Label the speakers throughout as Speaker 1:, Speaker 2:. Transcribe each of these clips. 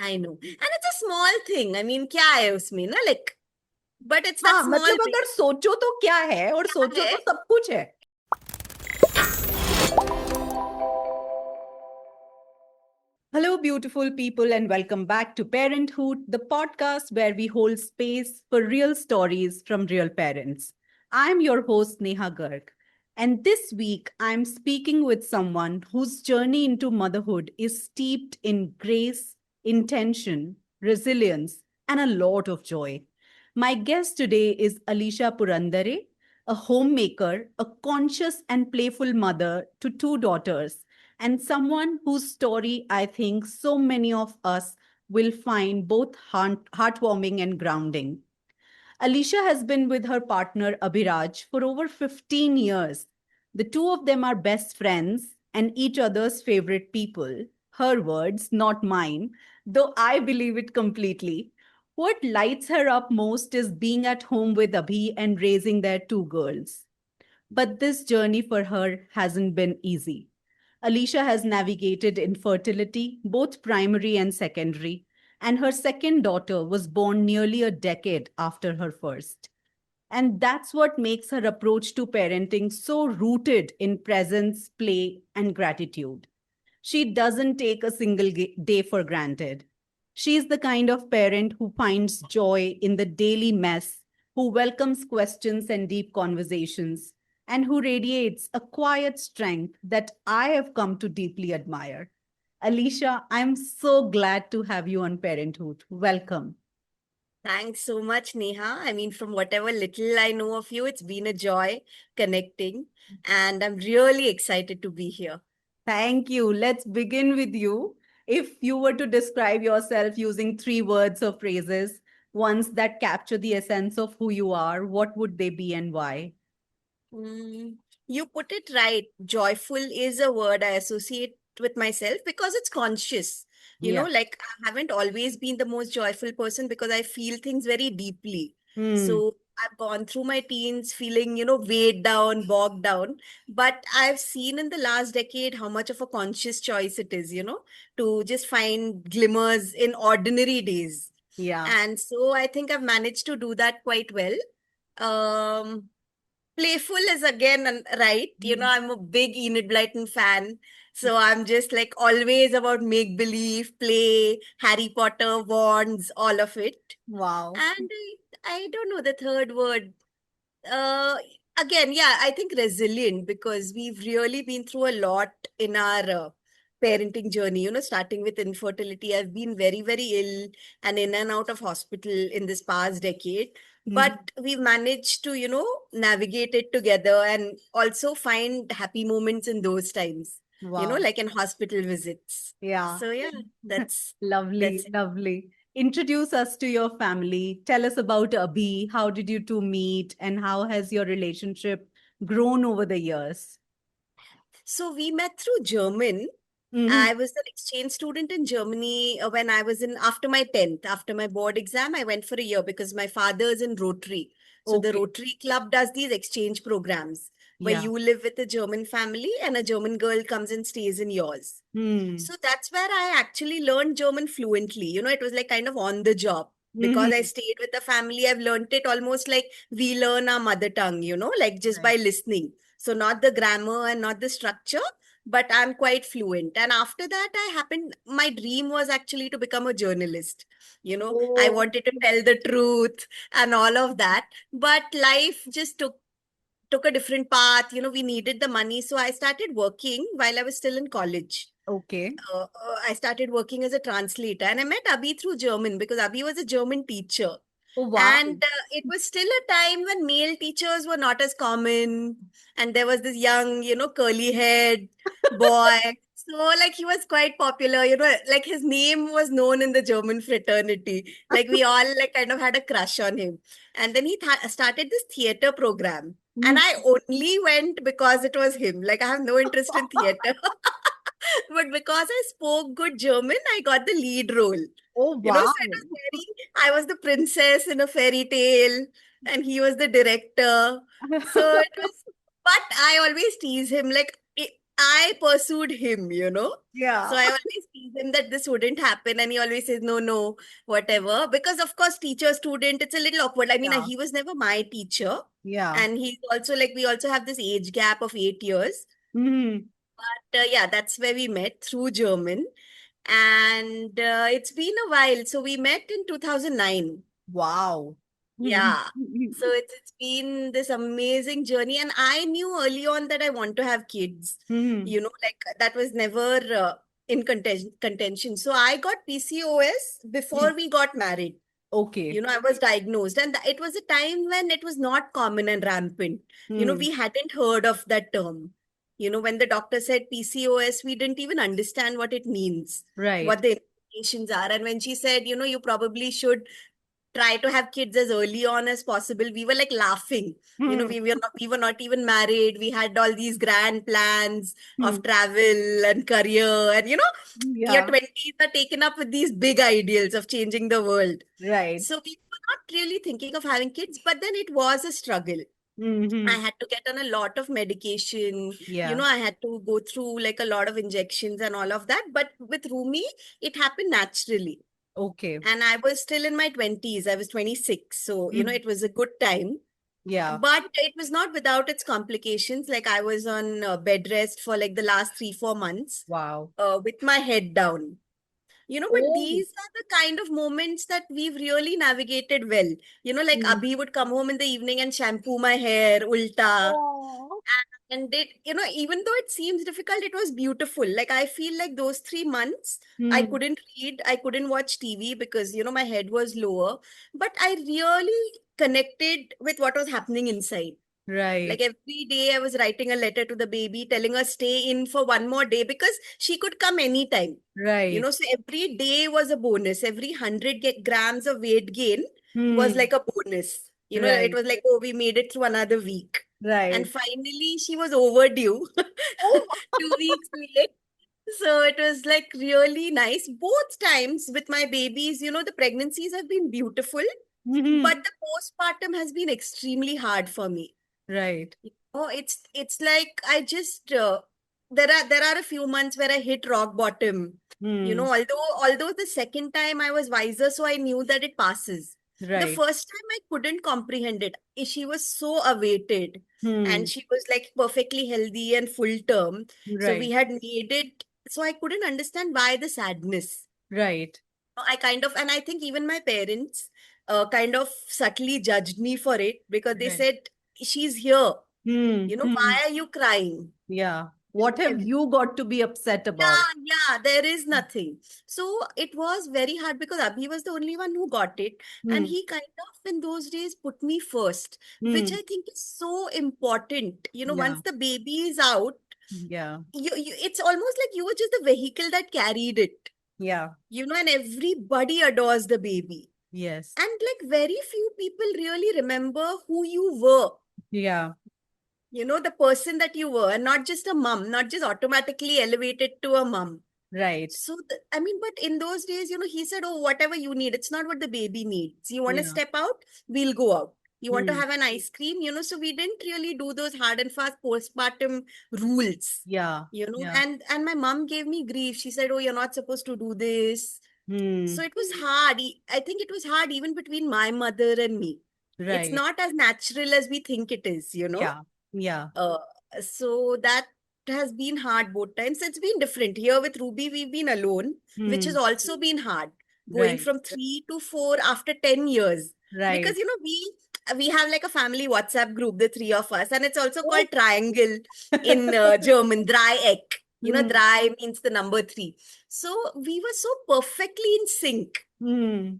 Speaker 1: I know. And it's a small thing. I mean, क्या है उसमें ना, like, but it's that
Speaker 2: हाँ,
Speaker 1: small
Speaker 2: मतलब
Speaker 1: bit.
Speaker 2: अगर सोचो तो क्या है, और
Speaker 1: क्या
Speaker 2: सोचो
Speaker 1: है?
Speaker 2: तो सब कुछ है। Hello, beautiful people, and welcome back to Parenthood, the podcast where we hold space for real stories from real parents. I'm your host, Neha Garg, and this week I'm speaking with someone whose journey into motherhood is steeped in grace, intention, resilience, and a lot of joy. My guest today is Alicia Purandare, a homemaker, a conscious and playful mother to two daughters, and someone whose story I think so many of us will find both heartwarming and grounding. Alicia has been with her partner Abhiraj for over 15 years. The two of them are best friends and each other's favorite people. Her words, not mine, though I believe it completely. What lights her up most is being at home with Abhi and raising their two girls. But this journey for her hasn't been easy. Alicia has navigated infertility, both primary and secondary, and her second daughter was born nearly a decade after her first. And that's what makes her approach to parenting so rooted in presence, play, and gratitude. She doesn't take a single day for granted. She's the kind of parent who finds joy in the daily mess, who welcomes questions and deep conversations, and who radiates a quiet strength that I have come to deeply admire. Alicia, I'm so glad to have you on Parenthood. Welcome.
Speaker 1: Thanks so much, Neha. I mean, from whatever little I know of you, it's been a joy connecting, and I'm really excited to be here.
Speaker 2: Thank you. Let's begin with you. If you were to describe yourself using three words or phrases, ones that capture the essence of who you are, what would they be and why?
Speaker 1: Mm, you put it right. Joyful is a word I associate with myself because it's conscious.
Speaker 2: Yeah.
Speaker 1: Like I haven't always been the most joyful person because I feel things very deeply.
Speaker 2: Hmm.
Speaker 1: So I've gone through my teens feeling, weighed down, bogged down. But I've seen in the last decade how much of a conscious choice it is, to just find glimmers in ordinary days.
Speaker 2: Yeah.
Speaker 1: And so I think I've managed to do that quite well. Um, Playful is again right. I'm a big Enid Blyton fan. So I'm just like always about make believe, play, Harry Potter, wands, all of it.
Speaker 2: Wow.
Speaker 1: And I don't know the third word. Uh, Again, yeah, I think resilient because we've really been through a lot in our parenting journey. Starting with infertility, I've been very, very ill and in and out of hospital in this past decade.
Speaker 2: Mhm.
Speaker 1: But we've managed to, navigate it together and also find happy moments in those times,
Speaker 2: Wow.
Speaker 1: like in hospital visits.
Speaker 2: Yeah.
Speaker 1: So yeah, that's
Speaker 2: Lovely,
Speaker 1: it.
Speaker 2: lovely. Introduce us to your family. Tell us about Abhi. How did you two meet and how has your relationship grown over the years?
Speaker 1: So we met through German.
Speaker 2: Mhm.
Speaker 1: I was an exchange student in Germany when I was in after my 10th, after my board exam. I went for a year because my father is in Rotary. So the
Speaker 2: Okay.
Speaker 1: Rotary Club does these exchange programs where
Speaker 2: Yeah.
Speaker 1: you live with a German family and a German girl comes and stays in yours.
Speaker 2: Hmm.
Speaker 1: So that's where I actually learned German fluently. It was like kind of on the job. Because I
Speaker 2: Mhm.
Speaker 1: stayed with the family, I've learned it almost like we learn our mother tongue, like just by
Speaker 2: Right.
Speaker 1: listening. So not the grammar and not the structure, but I'm quite fluent. And after that, my dream was actually to become a journalist. I
Speaker 2: Oh.
Speaker 1: wanted to tell the truth and all of that. But life just took a different path. We needed the money. So I started working while I was still in college.
Speaker 2: Okay.
Speaker 1: I started working as a translator and I met Abhi through German because Abhi was a German teacher.
Speaker 2: Oh, wow.
Speaker 1: And it was still a time when male teachers were not as common. And there was this young, curly haired boy. So, like, he was quite popular, like his name was known in the German fraternity. Like, we all, like, kind of had a crush on him. And then he started this theater program. And
Speaker 2: Mhm.
Speaker 1: I only went because it was him. Like, I have no interest in theater. But because I spoke good German, I got the lead role.
Speaker 2: Oh,
Speaker 1: So
Speaker 2: wow.
Speaker 1: it was I was the princess in a fairy tale, and he was the director. So it was, but I always tease him like, I pursued him, So
Speaker 2: Yeah.
Speaker 1: I always tease him that this wouldn't happen, and he always says, no, no, whatever. Because, of course, teacher student, it's a little awkward. I mean,
Speaker 2: Yeah.
Speaker 1: he was never my teacher.
Speaker 2: Yeah.
Speaker 1: And he's also like, we also have this age gap of 8 years.
Speaker 2: Mhm.
Speaker 1: But yeah, that's where we met through German. And it's been a while. So we met in 2009.
Speaker 2: Wow.
Speaker 1: Yeah. So it's been this amazing journey. And I knew early on that I want to have kids.
Speaker 2: Mhm.
Speaker 1: Like that was never in contention. So I got PCOS before we got married.
Speaker 2: Okay.
Speaker 1: I was diagnosed, and it was a time when it was not common and rampant.
Speaker 2: Hmm.
Speaker 1: We hadn't heard of that term. When the doctor said PCOS, we didn't even understand what it means,
Speaker 2: Right.
Speaker 1: what the implications are. And when she said, you probably should try to have kids as early on as possible, we were like laughing.
Speaker 2: Hmm.
Speaker 1: We were not even married. We had all these grand plans
Speaker 2: Hmm.
Speaker 1: of travel and career, and your
Speaker 2: Yeah.
Speaker 1: 20s are taken up with these big ideals of changing the world.
Speaker 2: Right.
Speaker 1: So we were not really thinking of having kids, but then it was a struggle. I
Speaker 2: Hmm.
Speaker 1: had to get on a lot of medication.
Speaker 2: Yeah.
Speaker 1: I had to go through like a lot of injections and all of that. But with Rumi, it happened naturally.
Speaker 2: Okay.
Speaker 1: And I was still in my 20s. I was 26. So,
Speaker 2: Mm.
Speaker 1: it was a good time.
Speaker 2: Yeah.
Speaker 1: But it was not without its complications. Like I was on bed rest for like the last 3, 4 months
Speaker 2: Wow.
Speaker 1: with my head down. But
Speaker 2: Oh.
Speaker 1: these are the kind of moments that we've really navigated well. Like
Speaker 2: Mm.
Speaker 1: Abhi would come home in the evening and shampoo my hair, ulta.
Speaker 2: Oh.
Speaker 1: And even though it seems difficult, it was beautiful. Like I feel like those 3 months, I
Speaker 2: Hmm.
Speaker 1: couldn't read, I couldn't watch TV because, my head was lower. But I really connected with what was happening inside. Like
Speaker 2: Right.
Speaker 1: every day, I was writing a letter to the baby, telling her stay in for one more day because she could come anytime.
Speaker 2: Right.
Speaker 1: So every day was a bonus. Every 100 grams of weight gain was
Speaker 2: Hmm.
Speaker 1: like a bonus. It
Speaker 2: Right.
Speaker 1: was like, oh, we made it through another week. And
Speaker 2: Right.
Speaker 1: finally, she was overdue
Speaker 2: Oh.
Speaker 1: 2 weeks late. So it was like really nice. Both times with my babies, the pregnancies have been beautiful, but
Speaker 2: Hmm.
Speaker 1: the postpartum has been extremely hard for me.
Speaker 2: Right.
Speaker 1: Oh, it's like I just there are a few months where I hit rock bottom.
Speaker 2: Hmm.
Speaker 1: Although the second time I was wiser, so I knew that it passes. The
Speaker 2: Right.
Speaker 1: first time I couldn't comprehend it. She was so awaited, and
Speaker 2: Hmm.
Speaker 1: she was like perfectly healthy and full term. So we
Speaker 2: Right.
Speaker 1: had made it. So I couldn't understand why the sadness.
Speaker 2: Right.
Speaker 1: I kind of, and I think even my parents kind of subtly judged me for it because they
Speaker 2: Right.
Speaker 1: said, she's here.
Speaker 2: Hmm. Hmm.
Speaker 1: Why are you crying?
Speaker 2: Yeah. What have
Speaker 1: Ev-
Speaker 2: you got to be upset about?
Speaker 1: yeah, there is nothing. So it was very hard because Abhi was the only one who got it. And
Speaker 2: Hmm.
Speaker 1: he kind of, in those days, put me first, which
Speaker 2: Hmm.
Speaker 1: I think is so important.
Speaker 2: Yeah.
Speaker 1: Once the baby is out,
Speaker 2: Yeah.
Speaker 1: it's almost like you were just the vehicle that carried it,
Speaker 2: Yeah.
Speaker 1: and everybody adores the baby.
Speaker 2: Yes.
Speaker 1: And like very few people really remember who you were,
Speaker 2: Yeah.
Speaker 1: the person that you were, and not just a mom, not just automatically elevated to a mom.
Speaker 2: Right.
Speaker 1: So, I mean, but in those days, he said, oh, whatever you need, it's not what the baby needs. You want to
Speaker 2: Yeah.
Speaker 1: step out? We'll go out. You want to
Speaker 2: Hmm.
Speaker 1: have an ice cream? So we didn't really do those hard and fast postpartum rules,
Speaker 2: Yeah. Yeah.
Speaker 1: and my mom gave me grief. She said, oh, you're not supposed to do this. So
Speaker 2: Hmm.
Speaker 1: it was hard. I think it was hard even between my mother and me. It's
Speaker 2: Right.
Speaker 1: not as natural as we think it is.
Speaker 2: Yeah. Yeah.
Speaker 1: Uh, so that has been hard both times. It's been different. Here with Ruby, we've been alone, which has
Speaker 2: Hmm.
Speaker 1: also been hard. Going
Speaker 2: Right.
Speaker 1: from 3 to 4 after 10 years. Because
Speaker 2: Right.
Speaker 1: we have like a family WhatsApp group, the three of us, and it's also
Speaker 2: Oh.
Speaker 1: called triangle in German, Dreieck.
Speaker 2: Hmm.
Speaker 1: Drei means the number three. So we were so perfectly in sync.
Speaker 2: Hmm.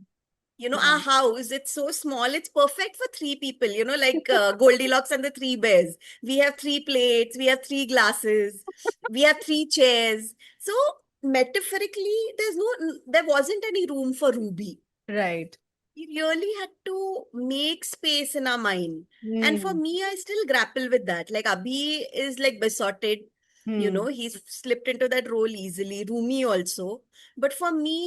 Speaker 1: Our
Speaker 2: Yeah.
Speaker 1: house, it's so small, it's perfect for three people, like Goldilocks and the Three Bears. We have three plates, we have three glasses, we have three chairs. So metaphorically, there wasn't any room for Ruby.
Speaker 2: Right.
Speaker 1: We really had to make space in our mind. And for
Speaker 2: Hmm.
Speaker 1: me, I still grapple with that. Like Abhi is like besotted,
Speaker 2: Hmm.
Speaker 1: he's slipped into that role easily. Rumi also. But for me,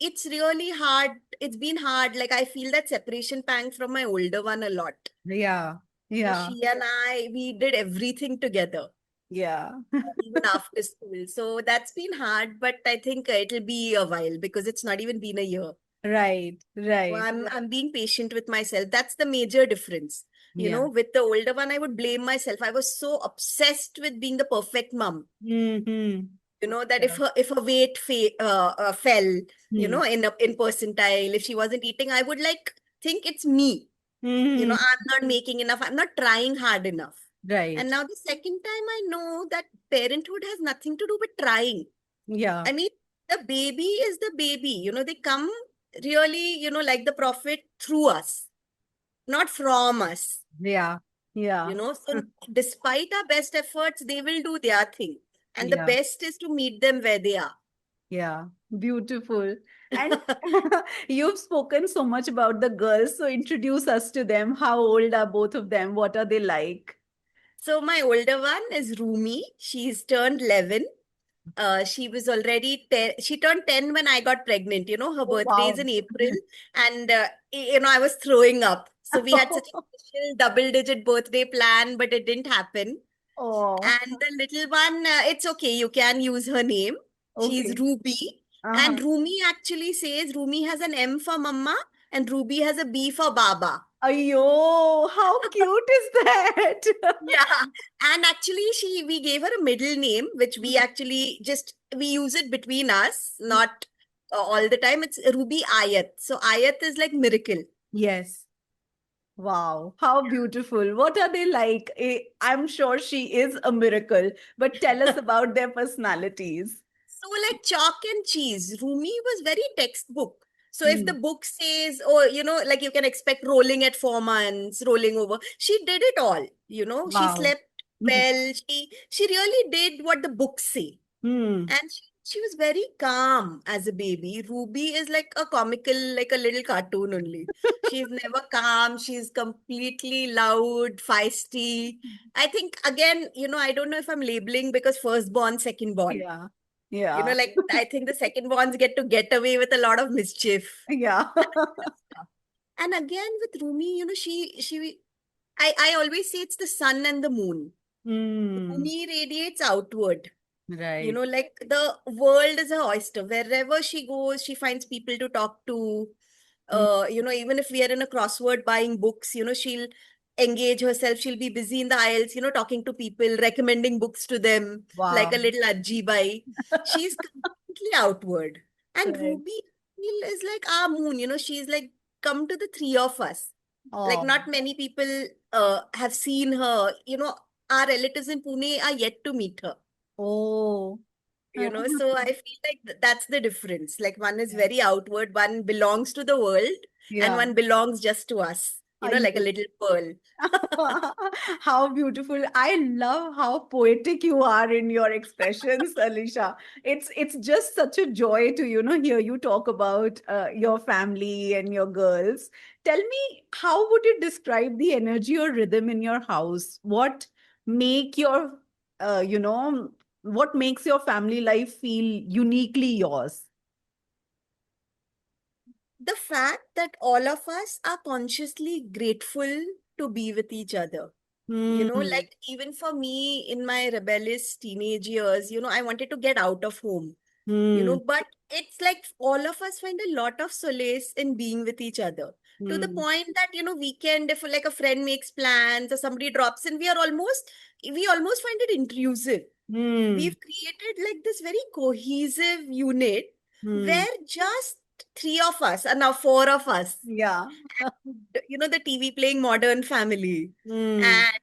Speaker 1: it's really hard. It's been hard. Like I feel that separation pang from my older one a lot.
Speaker 2: Yeah. Yeah.
Speaker 1: She and I, we did everything together.
Speaker 2: Yeah.
Speaker 1: even after school. So that's been hard, but I think it'll be a while because it's not even been a year.
Speaker 2: Right,
Speaker 1: So
Speaker 2: right.
Speaker 1: I'm being patient with myself. That's the major difference.
Speaker 2: Yeah.
Speaker 1: With the older one, I would blame myself. I was so obsessed with being the perfect mom.
Speaker 2: Mm-hmm.
Speaker 1: That if her weight fell,
Speaker 2: Hmm.
Speaker 1: in percentile, if she wasn't eating, I would like think it's me.
Speaker 2: Hmm.
Speaker 1: I'm not making enough. I'm not trying hard enough. And
Speaker 2: Right.
Speaker 1: now the second time I know that parenthood has nothing to do with trying.
Speaker 2: Yeah.
Speaker 1: I mean, the baby is the baby. They come really, like the prophet through us, not from us.
Speaker 2: Yeah. Yeah.
Speaker 1: So despite our best efforts, they will do their thing. And the
Speaker 2: Yeah.
Speaker 1: best is to meet them where they are.
Speaker 2: Yeah. Beautiful. And you've spoken so much about the girls, so introduce us to them. How old are both of them? What are they like?
Speaker 1: So my older one is Rumi. She's turned 11. She was already 10. She turned 10 when I got pregnant. Her
Speaker 2: Oh,
Speaker 1: birthday is
Speaker 2: wow.
Speaker 1: in April. And, I was throwing up. So we had such a special double-digit birthday plan, but it didn't happen.
Speaker 2: Oh,
Speaker 1: And the little one, it's okay. You can use her name. She's
Speaker 2: okay.
Speaker 1: Ruby.
Speaker 2: Uh-huh.
Speaker 1: And Rumi actually says Rumi has an M for Mama and Ruby has a B for Baba.
Speaker 2: Ayo, how cute is that?
Speaker 1: Yeah. And actually we gave her a middle name, which we use it between us, not all the time. It's Ruby Ayat. So Ayat is like miracle.
Speaker 2: Yes. Wow, how beautiful. What are they like? I'm sure she is a miracle, but tell us about their personalities.
Speaker 1: So, like chalk and cheese, Rumi was very textbook. So, if the
Speaker 2: Hmm.
Speaker 1: book says, oh, like you can expect rolling at 4 months, rolling over, she did it all. She
Speaker 2: Wow.
Speaker 1: slept well. She really did what the books say.
Speaker 2: Hmm.
Speaker 1: And she was very calm as a baby. Ruby is like a comical, like a little cartoon only. She's never calm. She's completely loud, feisty. I think, again, I don't know if I'm labeling because firstborn, secondborn.
Speaker 2: Yeah. Yeah.
Speaker 1: Like I think the second ones get away with a lot of mischief.
Speaker 2: Yeah.
Speaker 1: And again with Rumi, I always say it's the sun and the moon.
Speaker 2: Hmm.
Speaker 1: Rumi radiates outward.
Speaker 2: Right.
Speaker 1: Like the world is a oyster. Wherever she goes, she finds people to talk to.
Speaker 2: Hmm.
Speaker 1: Even if we are in a crossword buying books, she'll engage herself. She'll be busy in the aisles, talking to people, recommending books to them, like a
Speaker 2: Wow.
Speaker 1: little Ajji. She's completely outward. And
Speaker 2: Right.
Speaker 1: Ruby is like our moon, she's like come to the three of us. Like
Speaker 2: Oh.
Speaker 1: not many people have seen her. Our relatives in Pune are yet to meet her.
Speaker 2: Oh.
Speaker 1: So I feel like that's the difference. Like one is
Speaker 2: Yeah.
Speaker 1: very outward, one belongs to the world, and
Speaker 2: Yeah.
Speaker 1: one belongs just to us, like a
Speaker 2: Ayo.
Speaker 1: little pearl.
Speaker 2: How beautiful. I love how poetic you are in your expressions, Alisha. It's just such a joy to, hear you talk about your family and your girls. Tell me, how would you describe the energy or rhythm in your house? Make your, what makes your family life feel uniquely yours?
Speaker 1: The fact that all of us are consciously grateful to be with each other.
Speaker 2: Hmm.
Speaker 1: Like even for me in my rebellious teenage years, I wanted to get out of home.
Speaker 2: Hmm.
Speaker 1: But it's like all of us find a lot of solace in being with each other, to the
Speaker 2: Hmm.
Speaker 1: point that weekend, if like a friend makes plans or somebody drops in, we almost find it intrusive.
Speaker 2: Hmm.
Speaker 1: We've created like this very cohesive unit
Speaker 2: Hmm.
Speaker 1: where just three of us and now four of us,
Speaker 2: Yeah.
Speaker 1: the TV playing Modern Family,
Speaker 2: Hmm.
Speaker 1: and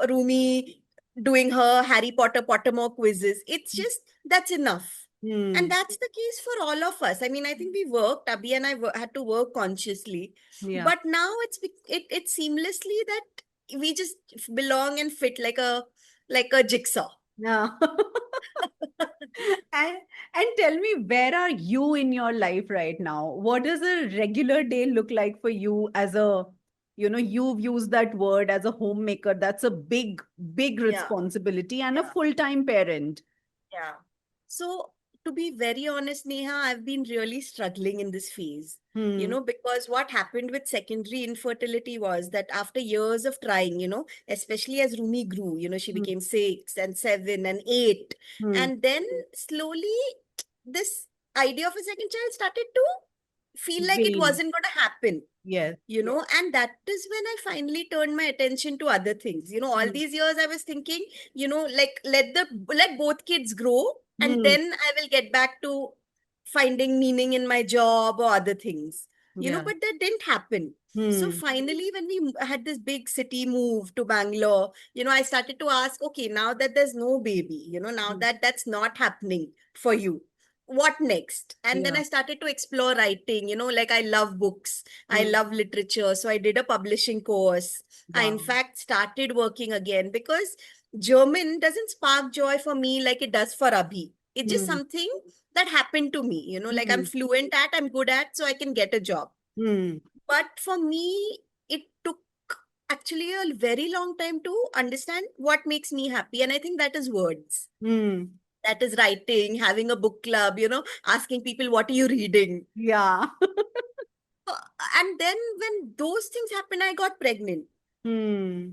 Speaker 1: Rumi doing her Harry Potter Pottermore quizzes. It's just that's enough. And
Speaker 2: Hmm.
Speaker 1: that's the case for all of us. I mean, I think we worked, Abhi and I had to work consciously,
Speaker 2: Yeah.
Speaker 1: but now it's seamlessly that we just belong and fit like a jigsaw.
Speaker 2: Yeah. And and tell me, where are you in your life right now? What does a regular day look like for you as you've used that word as a homemaker. That's a big, big
Speaker 1: Yeah,
Speaker 2: responsibility and a
Speaker 1: yeah,
Speaker 2: full-time parent.
Speaker 1: yeah. So to be very honest, Neha, I've been really struggling in this phase.
Speaker 2: Hmm.
Speaker 1: Because what happened with secondary infertility was that after years of trying, especially as Rumi grew, she
Speaker 2: Hmm.
Speaker 1: became 6 and 7 and 8.
Speaker 2: Hmm.
Speaker 1: And then slowly this idea of a second child started to feel like it
Speaker 2: Vain.
Speaker 1: wasn't going to happen.
Speaker 2: Yes.
Speaker 1: And that is when I finally turned my attention to other things. All
Speaker 2: Hmm.
Speaker 1: these years I was thinking, like let both kids grow, and
Speaker 2: Hmm.
Speaker 1: then I will get back to finding meaning in my job or other things.
Speaker 2: Yeah.
Speaker 1: But that didn't happen. So
Speaker 2: Hmm.
Speaker 1: finally, when we had this big city move to Bangalore, I started to ask, okay, now that there's no baby, now
Speaker 2: Hmm.
Speaker 1: that that's not happening for you, what next? And then
Speaker 2: Yeah.
Speaker 1: I started to explore writing, like I love books, I
Speaker 2: Hmm.
Speaker 1: love literature. So I did a publishing course. I, in
Speaker 2: Wow.
Speaker 1: fact, started working again because German doesn't spark joy for me like it does for Abhi. It's just
Speaker 2: Hmm.
Speaker 1: something that happened to me, like I'm
Speaker 2: Hmm.
Speaker 1: fluent at, I'm good at, so I can get a job.
Speaker 2: Hmm.
Speaker 1: But for me, it took actually a very long time to understand what makes me happy. And I think that is words.
Speaker 2: Hmm.
Speaker 1: That is writing, having a book club, asking people, what are you reading?
Speaker 2: Yeah.
Speaker 1: Uh, And then when those things happen, I got pregnant.
Speaker 2: Hmm.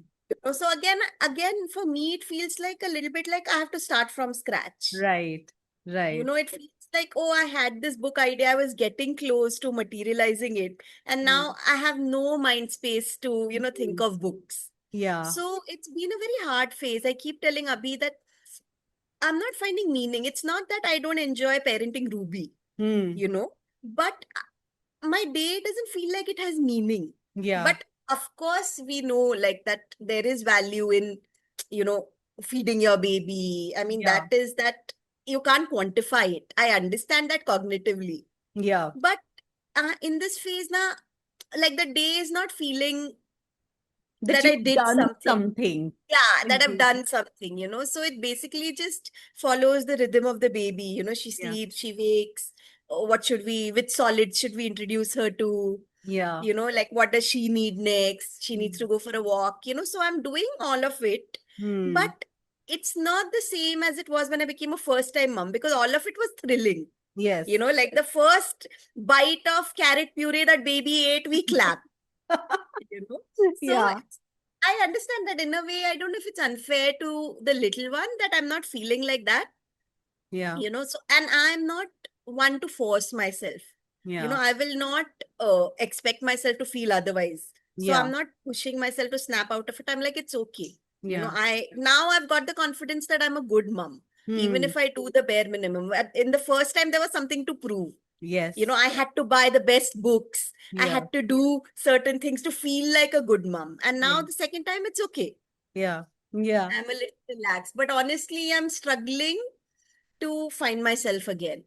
Speaker 1: So again, for me, it feels like a little bit like I have to start from scratch.
Speaker 2: Right. Right.
Speaker 1: It feels like, oh, I had this book idea, I was getting close to materializing it, and
Speaker 2: Hmm.
Speaker 1: now I have no mind space to, think
Speaker 2: Hmm.
Speaker 1: of books.
Speaker 2: Yeah.
Speaker 1: So it's been a very hard phase. I keep telling Abhi that I'm not finding meaning. It's not that I don't enjoy parenting Ruby,
Speaker 2: Hmm.
Speaker 1: but my day doesn't feel like it has meaning.
Speaker 2: Yeah.
Speaker 1: But of course, we know like that there is value in, you know, feeding your baby. I mean,
Speaker 2: Yeah.
Speaker 1: that you can't quantify it. I understand that cognitively.
Speaker 2: Yeah.
Speaker 1: But in this phase now, like the day is not feeling
Speaker 2: That
Speaker 1: that I
Speaker 2: you've
Speaker 1: did
Speaker 2: done
Speaker 1: something.
Speaker 2: something.
Speaker 1: Yeah, that I've
Speaker 2: Mhm.
Speaker 1: done something, So it basically just follows the rhythm of the baby. She
Speaker 2: Yeah.
Speaker 1: sleeps, she wakes. Oh, which solids should we introduce her to?
Speaker 2: Yeah.
Speaker 1: Like what does she need next? She needs to
Speaker 2: Hmm.
Speaker 1: go for a walk, So I'm doing all of it,
Speaker 2: Hmm.
Speaker 1: but it's not the same as it was when I became a first time mom because all of it was thrilling.
Speaker 2: Yes.
Speaker 1: Like the first bite of carrot puree that baby ate, we clap, So
Speaker 2: Yeah.
Speaker 1: I understand that in a way, I don't know if it's unfair to the little one that I'm not feeling like that,
Speaker 2: Yeah.
Speaker 1: so, and I'm not one to force myself.
Speaker 2: Yeah.
Speaker 1: I will not expect myself to feel otherwise. So
Speaker 2: Yeah.
Speaker 1: I'm not pushing myself to snap out of it. I'm like, it's okay.
Speaker 2: Yeah.
Speaker 1: Now I've got the confidence that I'm a good mom, even
Speaker 2: Hmm.
Speaker 1: if I do the bare minimum. In the first time, there was something to prove.
Speaker 2: Yes.
Speaker 1: I had to buy the best books. I
Speaker 2: Yeah.
Speaker 1: had to do certain things to feel like a good mom. And now
Speaker 2: Yeah.
Speaker 1: the second time, it's okay.
Speaker 2: Yeah. Yeah.
Speaker 1: I'm a little relaxed. But honestly, I'm struggling to find myself again.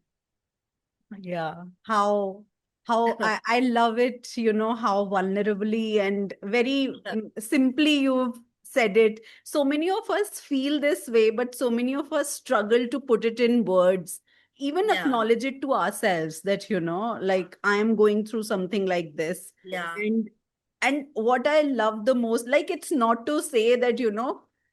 Speaker 2: Yeah. How I love it, how vulnerably and very simply you've said it. So many of us feel this way, but so many of us struggle to put it in words, even
Speaker 1: Yeah,
Speaker 2: acknowledge it to ourselves that, like I am going through something like this.
Speaker 1: yeah,
Speaker 2: And what I love the most, like it's not to say that,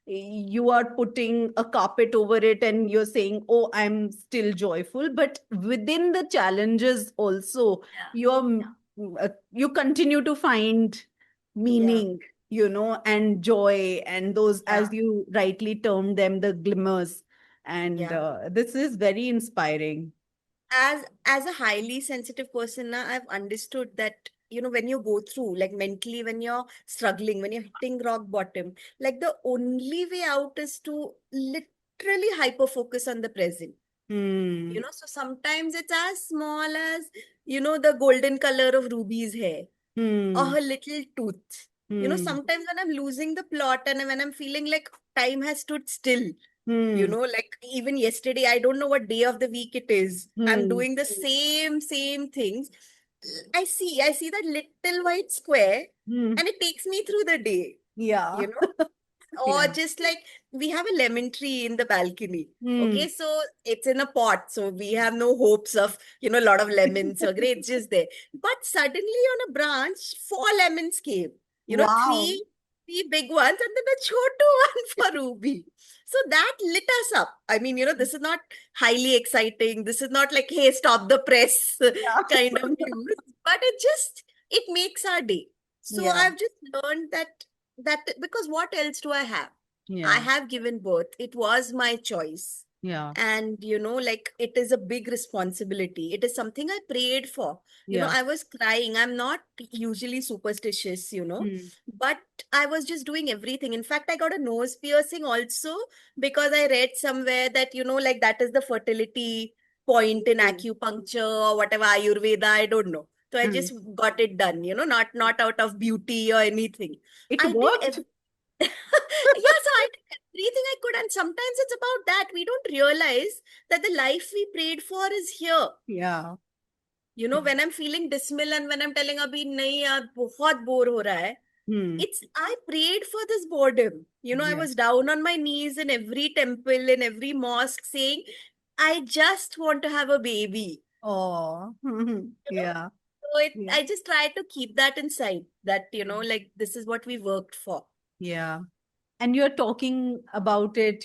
Speaker 2: you are putting a carpet over it and you're saying, oh, I'm still joyful, but within the challenges also,
Speaker 1: yeah,
Speaker 2: you continue to find
Speaker 1: yeah,
Speaker 2: meaning, and joy, and those,
Speaker 1: yeah,
Speaker 2: as you rightly termed them, the glimmers. And
Speaker 1: yeah.
Speaker 2: this is very inspiring.
Speaker 1: As a highly sensitive person now, I've understood that, when you go through, like mentally, when you're struggling, when you're hitting rock bottom, like the only way out is to literally hyper focus on the present.
Speaker 2: Hmm.
Speaker 1: So sometimes it's as small as, the golden color of Ruby's hair or
Speaker 2: Hmm.
Speaker 1: her little tooth.
Speaker 2: Hmm.
Speaker 1: Sometimes when I'm losing the plot and when I'm feeling like time has stood still,
Speaker 2: Hmm.
Speaker 1: like even yesterday, I don't know what day of the week it is. I'm
Speaker 2: Hmm.
Speaker 1: doing the same things. I see that little white square
Speaker 2: Hmm.
Speaker 1: and it takes me through the day,
Speaker 2: Yeah.
Speaker 1: you know, or
Speaker 2: Yeah.
Speaker 1: just like we have a lemon tree in the balcony.
Speaker 2: Hmm.
Speaker 1: Okay, so it's in a pot, so we have no hopes of, a lot of lemons or great, it's just there. But suddenly on a branch, 4 lemons came.
Speaker 2: Wow.
Speaker 1: Three. three big ones and then a chotu one for Ruby. So that lit us up. I mean, this is not highly exciting. This is not like, hey, stop the press
Speaker 2: Yeah.
Speaker 1: kind of news, but it makes our day. So
Speaker 2: Yeah.
Speaker 1: I've just learned that because what else do I have? I
Speaker 2: Yeah.
Speaker 1: have given birth. It was my choice.
Speaker 2: Yeah.
Speaker 1: And, like it is a big responsibility. It is something I prayed for.
Speaker 2: Yeah.
Speaker 1: I was crying. I'm not usually superstitious,
Speaker 2: Hmm.
Speaker 1: but I was just doing everything. In fact, I got a nose piercing also because I read somewhere that, like that is the fertility point in
Speaker 2: Hmm.
Speaker 1: acupuncture or whatever, Ayurveda, I don't know. So I
Speaker 2: Hmm.
Speaker 1: just got it done, not out of beauty or anything.
Speaker 2: It
Speaker 1: I did
Speaker 2: worked.
Speaker 1: yeah, so I did everything I could. And sometimes it's about that. We don't realize that the life we prayed for is here.
Speaker 2: Yeah.
Speaker 1: When I'm feeling dismal and when I'm telling abhi nahi yaar bahut bore ho raha hai,
Speaker 2: Hmm.
Speaker 1: I prayed for this boredom. I
Speaker 2: Yeah.
Speaker 1: was down on my knees in every temple, in every mosque saying, I just want to have a baby.
Speaker 2: Oh.
Speaker 1: You know?
Speaker 2: Yeah.
Speaker 1: So
Speaker 2: Yeah.
Speaker 1: I just try to keep that inside that, like this is what we worked for.
Speaker 2: Yeah. And you're talking about it,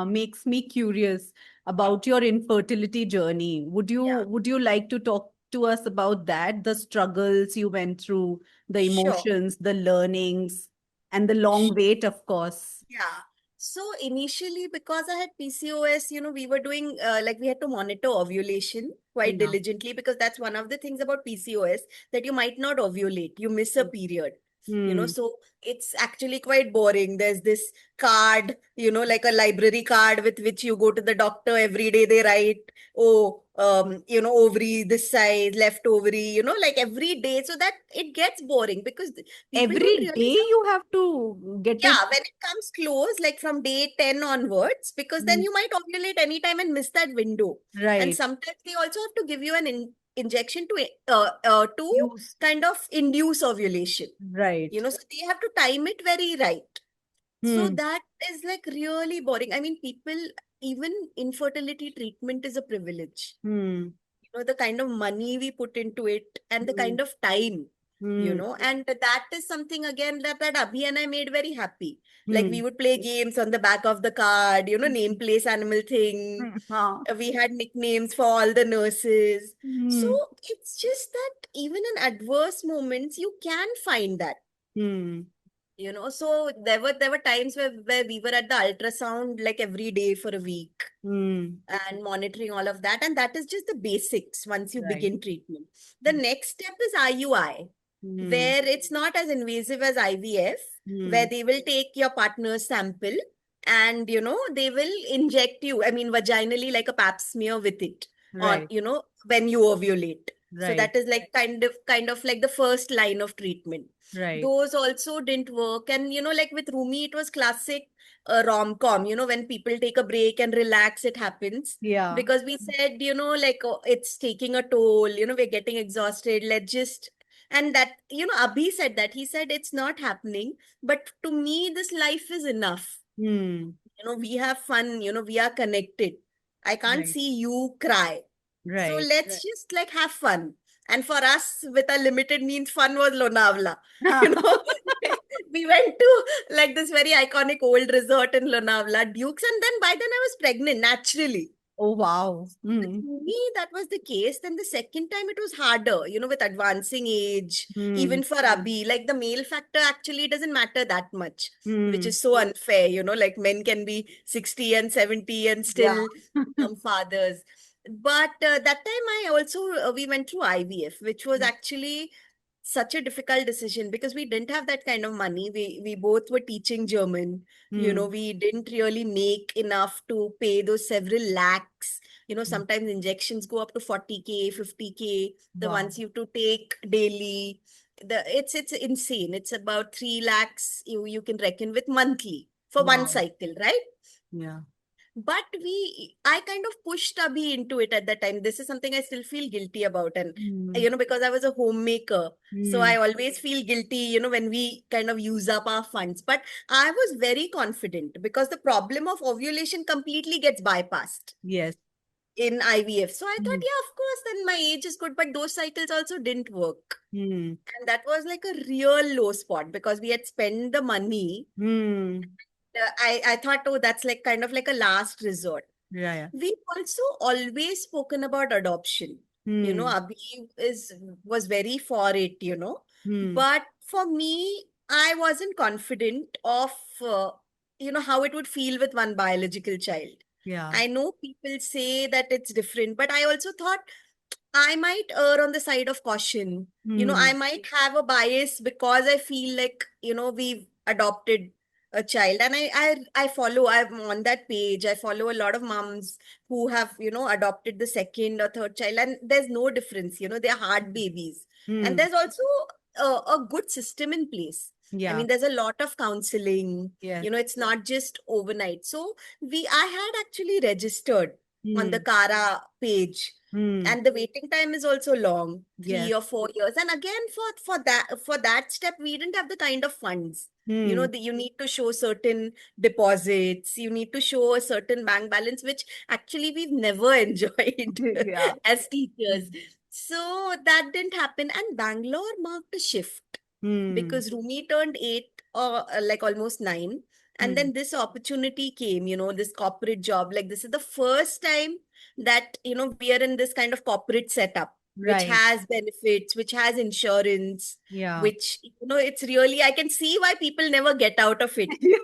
Speaker 2: makes me curious about your infertility journey.
Speaker 1: Yeah,
Speaker 2: Would you like to talk to us about that, the struggles you went through, the
Speaker 1: sure.
Speaker 2: emotions, the learnings, and the long wait, of course?
Speaker 1: Yeah. So initially, because I had PCOS, we were doing like we had to monitor ovulation quite
Speaker 2: Yeah.
Speaker 1: diligently because that's one of the things about PCOS that you might not ovulate, you miss a period.
Speaker 2: Hmm.
Speaker 1: So it's actually quite boring. There's this card, like a library card with which you go to the doctor every day. They write, oh, ovary this size, left ovary, like every day. So that it gets boring because people don't
Speaker 2: Every day
Speaker 1: realize how
Speaker 2: you have to get it
Speaker 1: yeah, when it comes close, like from day 10 onwards, because then
Speaker 2: mm,
Speaker 1: you might ovulate anytime and miss that window. And
Speaker 2: right.
Speaker 1: sometimes they also have to give you an injection to
Speaker 2: Use
Speaker 1: kind of induce ovulation.
Speaker 2: right.
Speaker 1: So they have to time it very right. So
Speaker 2: Hmm.
Speaker 1: that is like really boring. I mean, people, even infertility treatment is a privilege.
Speaker 2: Hmm.
Speaker 1: The kind of money we put into it and the
Speaker 2: Hmm.
Speaker 1: kind of time,
Speaker 2: Hmm.
Speaker 1: and that is something again that Abhi and I made very happy. Like we
Speaker 2: Hmm.
Speaker 1: would play games on the back of the card, name, place, animal, thing.
Speaker 2: Hmm. Ah.
Speaker 1: We had nicknames for all the nurses. So
Speaker 2: Hmm.
Speaker 1: it's just that even in adverse moments, you can find that.
Speaker 2: Hmm.
Speaker 1: So there were times where we were at the ultrasound like every day for a week
Speaker 2: Hmm.
Speaker 1: and monitoring all of that. And that is just the basics once you
Speaker 2: Right.
Speaker 1: begin treatment. The next step is IUI,
Speaker 2: Hmm.
Speaker 1: where it's not as invasive as IVF, where
Speaker 2: Hmm.
Speaker 1: they will take your partner's sample and, they will inject you, I mean, vaginally like a pap smear with it on,
Speaker 2: Right.
Speaker 1: when you ovulate. So
Speaker 2: Right.
Speaker 1: that is like kind of like the first line of treatment.
Speaker 2: Right.
Speaker 1: Those also didn't work. And, like with Rumi, it was classic rom-com, when people take a break and relax, it happens.
Speaker 2: Yeah.
Speaker 1: Because we said, like, oh, it's taking a toll, we're getting exhausted. Let's just, and that, Abhi said that. He said, it's not happening. But to me, this life is enough.
Speaker 2: Hmm.
Speaker 1: We have fun, we are connected. I can't
Speaker 2: Right.
Speaker 1: see you cry. So
Speaker 2: Right.
Speaker 1: let's just like have fun. And for us, with our limited means, fun was Lonavala. You
Speaker 2: Ah.
Speaker 1: know, we went to like this very iconic old resort in Lonavala, Dukes, and then by then I was pregnant naturally.
Speaker 2: Oh wow.
Speaker 1: With
Speaker 2: Hmm.
Speaker 1: me, that was the case. Then the second time it was harder, with advancing age,
Speaker 2: Hmm.
Speaker 1: even for Abhi. Like the male factor actually doesn't matter that much, which
Speaker 2: Hmm.
Speaker 1: is so unfair, like men can be 60 and 70 and
Speaker 2: Yeah.
Speaker 1: still become fathers. But that time I also, we went through IVF, which was actually such a difficult decision because we didn't have that kind of money. We both were teaching German.
Speaker 2: Hmm.
Speaker 1: We didn't really make enough to pay those several lakhs. Sometimes injections go up to 40K, 50K, the
Speaker 2: Wow.
Speaker 1: ones you have to take daily. It's insane. It's about 3 lakhs you can reckon with monthly for one
Speaker 2: Wow.
Speaker 1: cycle, right?
Speaker 2: Yeah.
Speaker 1: But I kind of pushed Abhi into it at that time. This is something I still feel guilty about. And,
Speaker 2: Hmm.
Speaker 1: because I was a homemaker. So I
Speaker 2: Hmm.
Speaker 1: always feel guilty, when we kind of use up our funds. But I was very confident because the problem of ovulation completely gets bypassed.
Speaker 2: Yes.
Speaker 1: in IVF. So I thought,
Speaker 2: Mm.
Speaker 1: yeah, of course, then my age is good. But those cycles also didn't work.
Speaker 2: Mm.
Speaker 1: And that was like a real low spot because we had spent the money.
Speaker 2: Mm.
Speaker 1: I thought, oh, that's like kind of like a last resort.
Speaker 2: Yeah, yeah.
Speaker 1: We've also always spoken about adoption.
Speaker 2: Mm.
Speaker 1: Abhi was very for it,
Speaker 2: Mm.
Speaker 1: But for me, I wasn't confident of how it would feel with one biological child.
Speaker 2: Yeah.
Speaker 1: I know people say that it's different, but I also thought I might err on the side of caution. I
Speaker 2: Mm.
Speaker 1: might have a bias because I feel like, we've adopted a child. And I'm on that page. I follow a lot of moms who have, adopted the second or third child, and there's no difference, they're hard babies. And
Speaker 2: Mm.
Speaker 1: there's also a good system in place. I
Speaker 2: Yeah.
Speaker 1: mean, there's a lot of counseling,
Speaker 2: Yes.
Speaker 1: it's not just overnight. So I had actually registered on the
Speaker 2: Mm.
Speaker 1: Kara page,
Speaker 2: Mm.
Speaker 1: and the waiting time is also long,
Speaker 2: Yes.
Speaker 1: 3 or 4 years. And again, for that step, we didn't have the kind of funds.
Speaker 2: Mm.
Speaker 1: You need to show certain deposits, you need to show a certain bank balance, which actually we've never enjoyed
Speaker 2: Yeah.
Speaker 1: as teachers.
Speaker 2: Mm.
Speaker 1: So that didn't happen, and Bangalore marked a shift
Speaker 2: Mm.
Speaker 1: because Rumi turned 8 or like almost 9. And
Speaker 2: Mm.
Speaker 1: then this opportunity came, this corporate job. Like, this is the first time that, we are in this kind of corporate setup, which
Speaker 2: Right.
Speaker 1: has benefits, which has insurance,
Speaker 2: Yeah.
Speaker 1: which, it's really, I can see why people never get out of it.
Speaker 2: Yeah.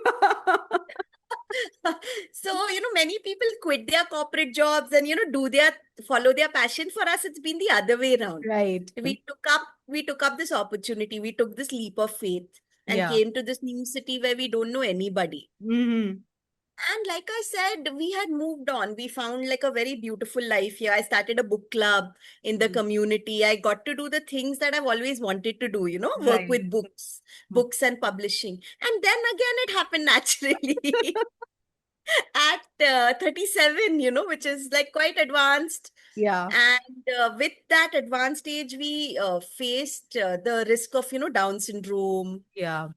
Speaker 1: So, many people quit their corporate jobs and, follow their passion. For us, it's been the other way around.
Speaker 2: Right.
Speaker 1: We took up this opportunity. We took this leap of faith and
Speaker 2: Yeah.
Speaker 1: came to this new city where we don't know anybody.
Speaker 2: Mm.
Speaker 1: And like I said, we had moved on. We found like a very beautiful life here. I started a book club in the community. I got to do the things that I've always wanted to do, work
Speaker 2: Right.
Speaker 1: with books and publishing. And then again, it happened naturally at 37, which is like quite advanced.
Speaker 2: Yeah.
Speaker 1: And with that advanced age, we faced the risk of, Down syndrome,
Speaker 2: Yeah.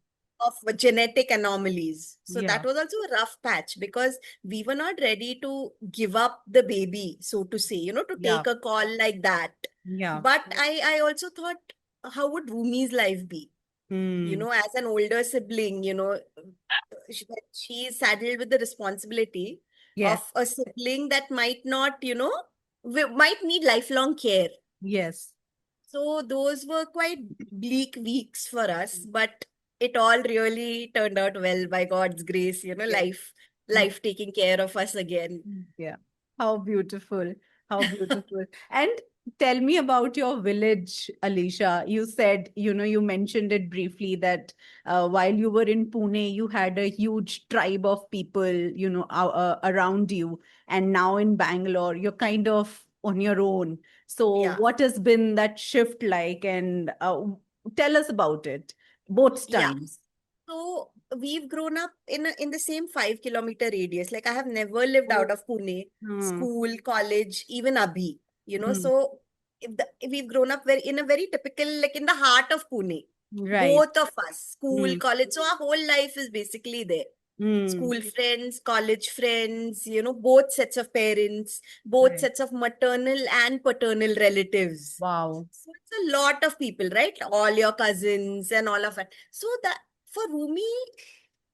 Speaker 1: of genetic anomalies. So that
Speaker 2: Yeah.
Speaker 1: was also a rough patch because we were not ready to give up the baby, so to say, to
Speaker 2: Yeah.
Speaker 1: take a call like that.
Speaker 2: Yeah.
Speaker 1: But I also thought, how would Rumi's life be?
Speaker 2: Mm.
Speaker 1: As an older sibling, she's saddled with the responsibility
Speaker 2: Yes.
Speaker 1: of a sibling that might not, might need lifelong care.
Speaker 2: Yes.
Speaker 1: So those were quite bleak weeks for us, but it all really turned out well by God's grace,
Speaker 2: Yes.
Speaker 1: life taking care of us again.
Speaker 2: Yeah. How beautiful. How beautiful. And tell me about your village, Alicia. You said, you mentioned it briefly that while you were in Pune, you had a huge tribe of people, around you. And now in Bangalore, you're kind of on your own. So,
Speaker 1: Yeah.
Speaker 2: what has been that shift like? And tell us about it, both
Speaker 1: Yeah.
Speaker 2: times.
Speaker 1: So we've grown up in the same 5 kilometer radius. Like, I have never lived out of Pune,
Speaker 2: Hmm.
Speaker 1: school, college, even Abhi,
Speaker 2: Hmm.
Speaker 1: so we've grown up in a very typical, like in the heart of Pune,
Speaker 2: Right.
Speaker 1: both of us, school,
Speaker 2: Hmm.
Speaker 1: college. So our whole life is basically there.
Speaker 2: Hmm.
Speaker 1: School friends, college friends, both sets of parents, both
Speaker 2: Right.
Speaker 1: sets of maternal and paternal relatives.
Speaker 2: Wow.
Speaker 1: So it's a lot of people, right? All your cousins and all of that. So that for Rumi,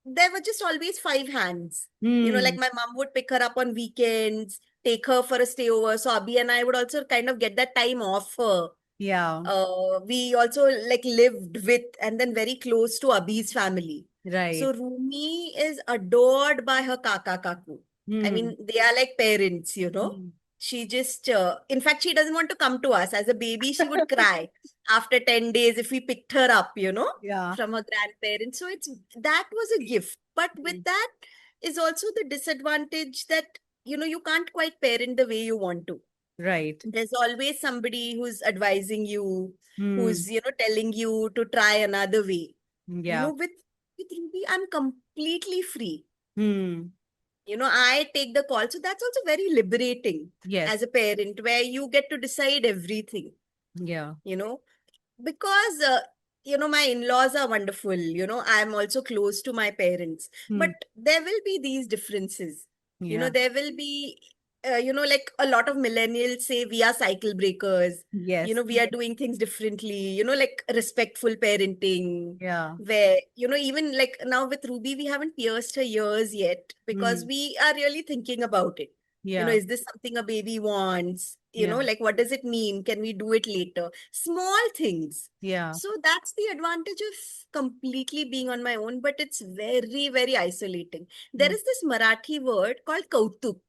Speaker 1: there were just always five hands. Like
Speaker 2: Hmm.
Speaker 1: my mom would pick her up on weekends, take her for a stay over. So Abhi and I would also kind of get that time off her.
Speaker 2: Yeah.
Speaker 1: We also like lived with and then very close to Abhi's family.
Speaker 2: Right.
Speaker 1: So Rumi is adored by her kaka kaku. I
Speaker 2: Hmm.
Speaker 1: mean, they are like parents.
Speaker 2: Hmm.
Speaker 1: She just, in fact, she doesn't want to come to us. As a baby, she would cry after 10 days if we picked her up,
Speaker 2: Yeah.
Speaker 1: from her grandparents. So that was a gift. But with
Speaker 2: Hmm.
Speaker 1: that is also the disadvantage that, you can't quite parent the way you want to.
Speaker 2: Right.
Speaker 1: There's always somebody who's advising you,
Speaker 2: Hmm.
Speaker 1: who's, telling you to try another way.
Speaker 2: Yeah.
Speaker 1: With Ruby, I'm completely free.
Speaker 2: Hmm.
Speaker 1: I take the call. So that's also very liberating as
Speaker 2: Yes.
Speaker 1: a parent, where you get to decide everything,
Speaker 2: Yeah.
Speaker 1: you know, because, my in-laws are wonderful. I'm also close to my parents, but
Speaker 2: Hmm.
Speaker 1: there will be these differences.
Speaker 2: Yeah.
Speaker 1: There will be like a lot of millennials say we are cycle breakers.
Speaker 2: Yes.
Speaker 1: We are doing things differently, like respectful parenting,
Speaker 2: Yeah.
Speaker 1: where, even like now with Ruby, we haven't pierced her ears yet because
Speaker 2: Mm.
Speaker 1: we are really thinking about it.
Speaker 2: Yeah.
Speaker 1: Is this something a baby wants?
Speaker 2: Yeah.
Speaker 1: Like what does it mean? Can we do it later? Small things.
Speaker 2: Yeah.
Speaker 1: So that's the advantage of completely being on my own, but it's very, very isolating. There
Speaker 2: Mm.
Speaker 1: is this Marathi word called kautuk,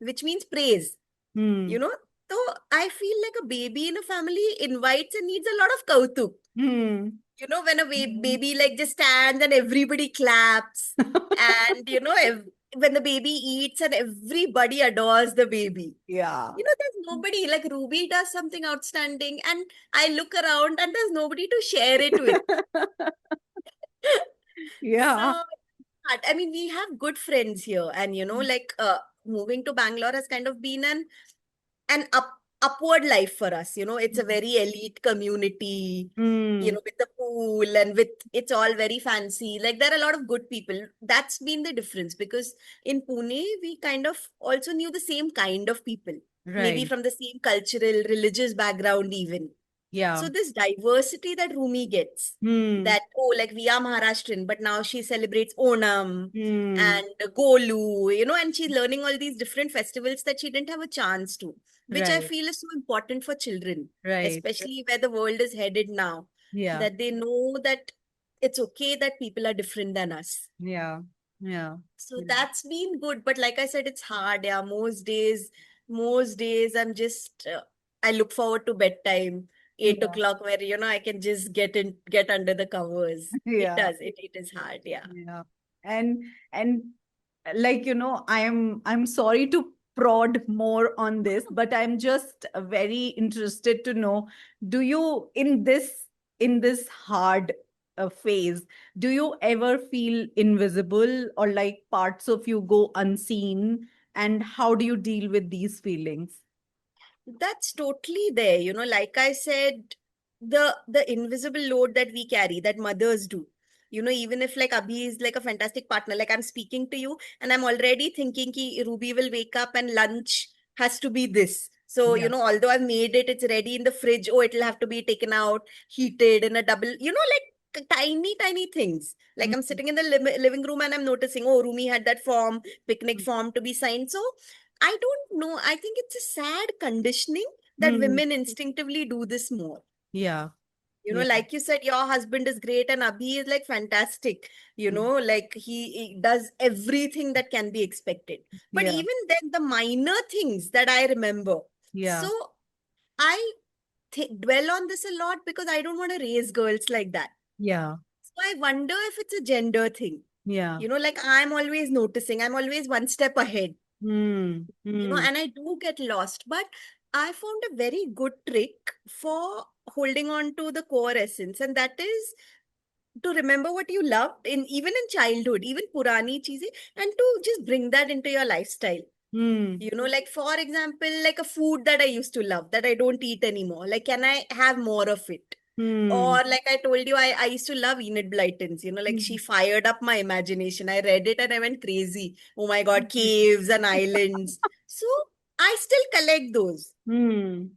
Speaker 1: which means praise, you
Speaker 2: Mm.
Speaker 1: know. So I feel like a baby in a family invites and needs a lot of kautuk.
Speaker 2: Mm.
Speaker 1: When a baby like just stands and everybody claps, and when the baby eats and everybody adores the baby.
Speaker 2: Yeah.
Speaker 1: There's nobody like Ruby does something outstanding, and I look around and there's nobody to share it with.
Speaker 2: Yeah.
Speaker 1: So, but, I mean, we have good friends here, and like moving to Bangalore has kind of been an upward life for us. It's a very elite community.
Speaker 2: Mm.
Speaker 1: With the pool and with it's all very fancy. Like there are a lot of good people. That's been the difference because in Pune we kind of also knew the same kind of people, maybe
Speaker 2: Right.
Speaker 1: from the same cultural, religious background even.
Speaker 2: Yeah.
Speaker 1: So this diversity that Rumi gets,
Speaker 2: Mm.
Speaker 1: that like we are Maharashtrian, but now she celebrates Onam
Speaker 2: Mm.
Speaker 1: and Golu, and she's learning all these different festivals that she didn't have a chance to, which I
Speaker 2: Right.
Speaker 1: feel is so important for children,
Speaker 2: Right.
Speaker 1: especially where the world is headed now,
Speaker 2: Yeah.
Speaker 1: that they know that it's okay that people are different than us.
Speaker 2: Yeah. Yeah.
Speaker 1: So that's been good, but like I said, it's hard. Yeah, most days I look forward to bedtime, eight
Speaker 2: Yeah.
Speaker 1: o'clock, where I can just get under the covers. It
Speaker 2: Yeah.
Speaker 1: does. It is hard. Yeah.
Speaker 2: Yeah. And like, I'm sorry to prod more on this, but I'm just very interested to know, do you in this hard phase, do you ever feel invisible or like parts of you go unseen? And how do you deal with these feelings?
Speaker 1: That's totally there. Like I said, the invisible load that we carry, that mothers do. Even if like Abhi is like a fantastic partner, like I'm speaking to you and I'm already thinking ki Ruby will wake up and lunch has to be this. So,
Speaker 2: Yeah.
Speaker 1: although I've made it, it's ready in the fridge. Oh, it'll have to be taken out, heated in a double, like tiny, tiny things. Like I'm
Speaker 2: Mm.
Speaker 1: sitting in the living room and I'm noticing, oh, Rumi had that form, picnic form to be signed. So I don't know. I think it's a sad conditioning that
Speaker 2: Mm.
Speaker 1: women instinctively do this more.
Speaker 2: Yeah. Yeah.
Speaker 1: Like you said, your husband is great and Abhi is like fantastic. Like he does everything that can be expected. But
Speaker 2: Yeah.
Speaker 1: even then, the minor things that I remember.
Speaker 2: Yeah.
Speaker 1: So I dwell on this a lot because I don't want to raise girls like that.
Speaker 2: Yeah.
Speaker 1: So I wonder if it's a gender thing.
Speaker 2: Yeah.
Speaker 1: Like I'm always noticing, I'm always one step ahead.
Speaker 2: Mm. Mm.
Speaker 1: And I do get lost. But I found a very good trick for holding on to the core essence, and that is to remember what you loved in even in childhood, even Purani cheese, and to just bring that into your lifestyle.
Speaker 2: Mm.
Speaker 1: Like for example, like a food that I used to love that I don't eat anymore. Like, can I have more of it?
Speaker 2: Mm.
Speaker 1: Or like I told you, I used to love Enid Blyton's, like she
Speaker 2: Mm.
Speaker 1: fired up my imagination. I read it and I went crazy. Oh my God, caves and islands. So I still collect those,
Speaker 2: Mm.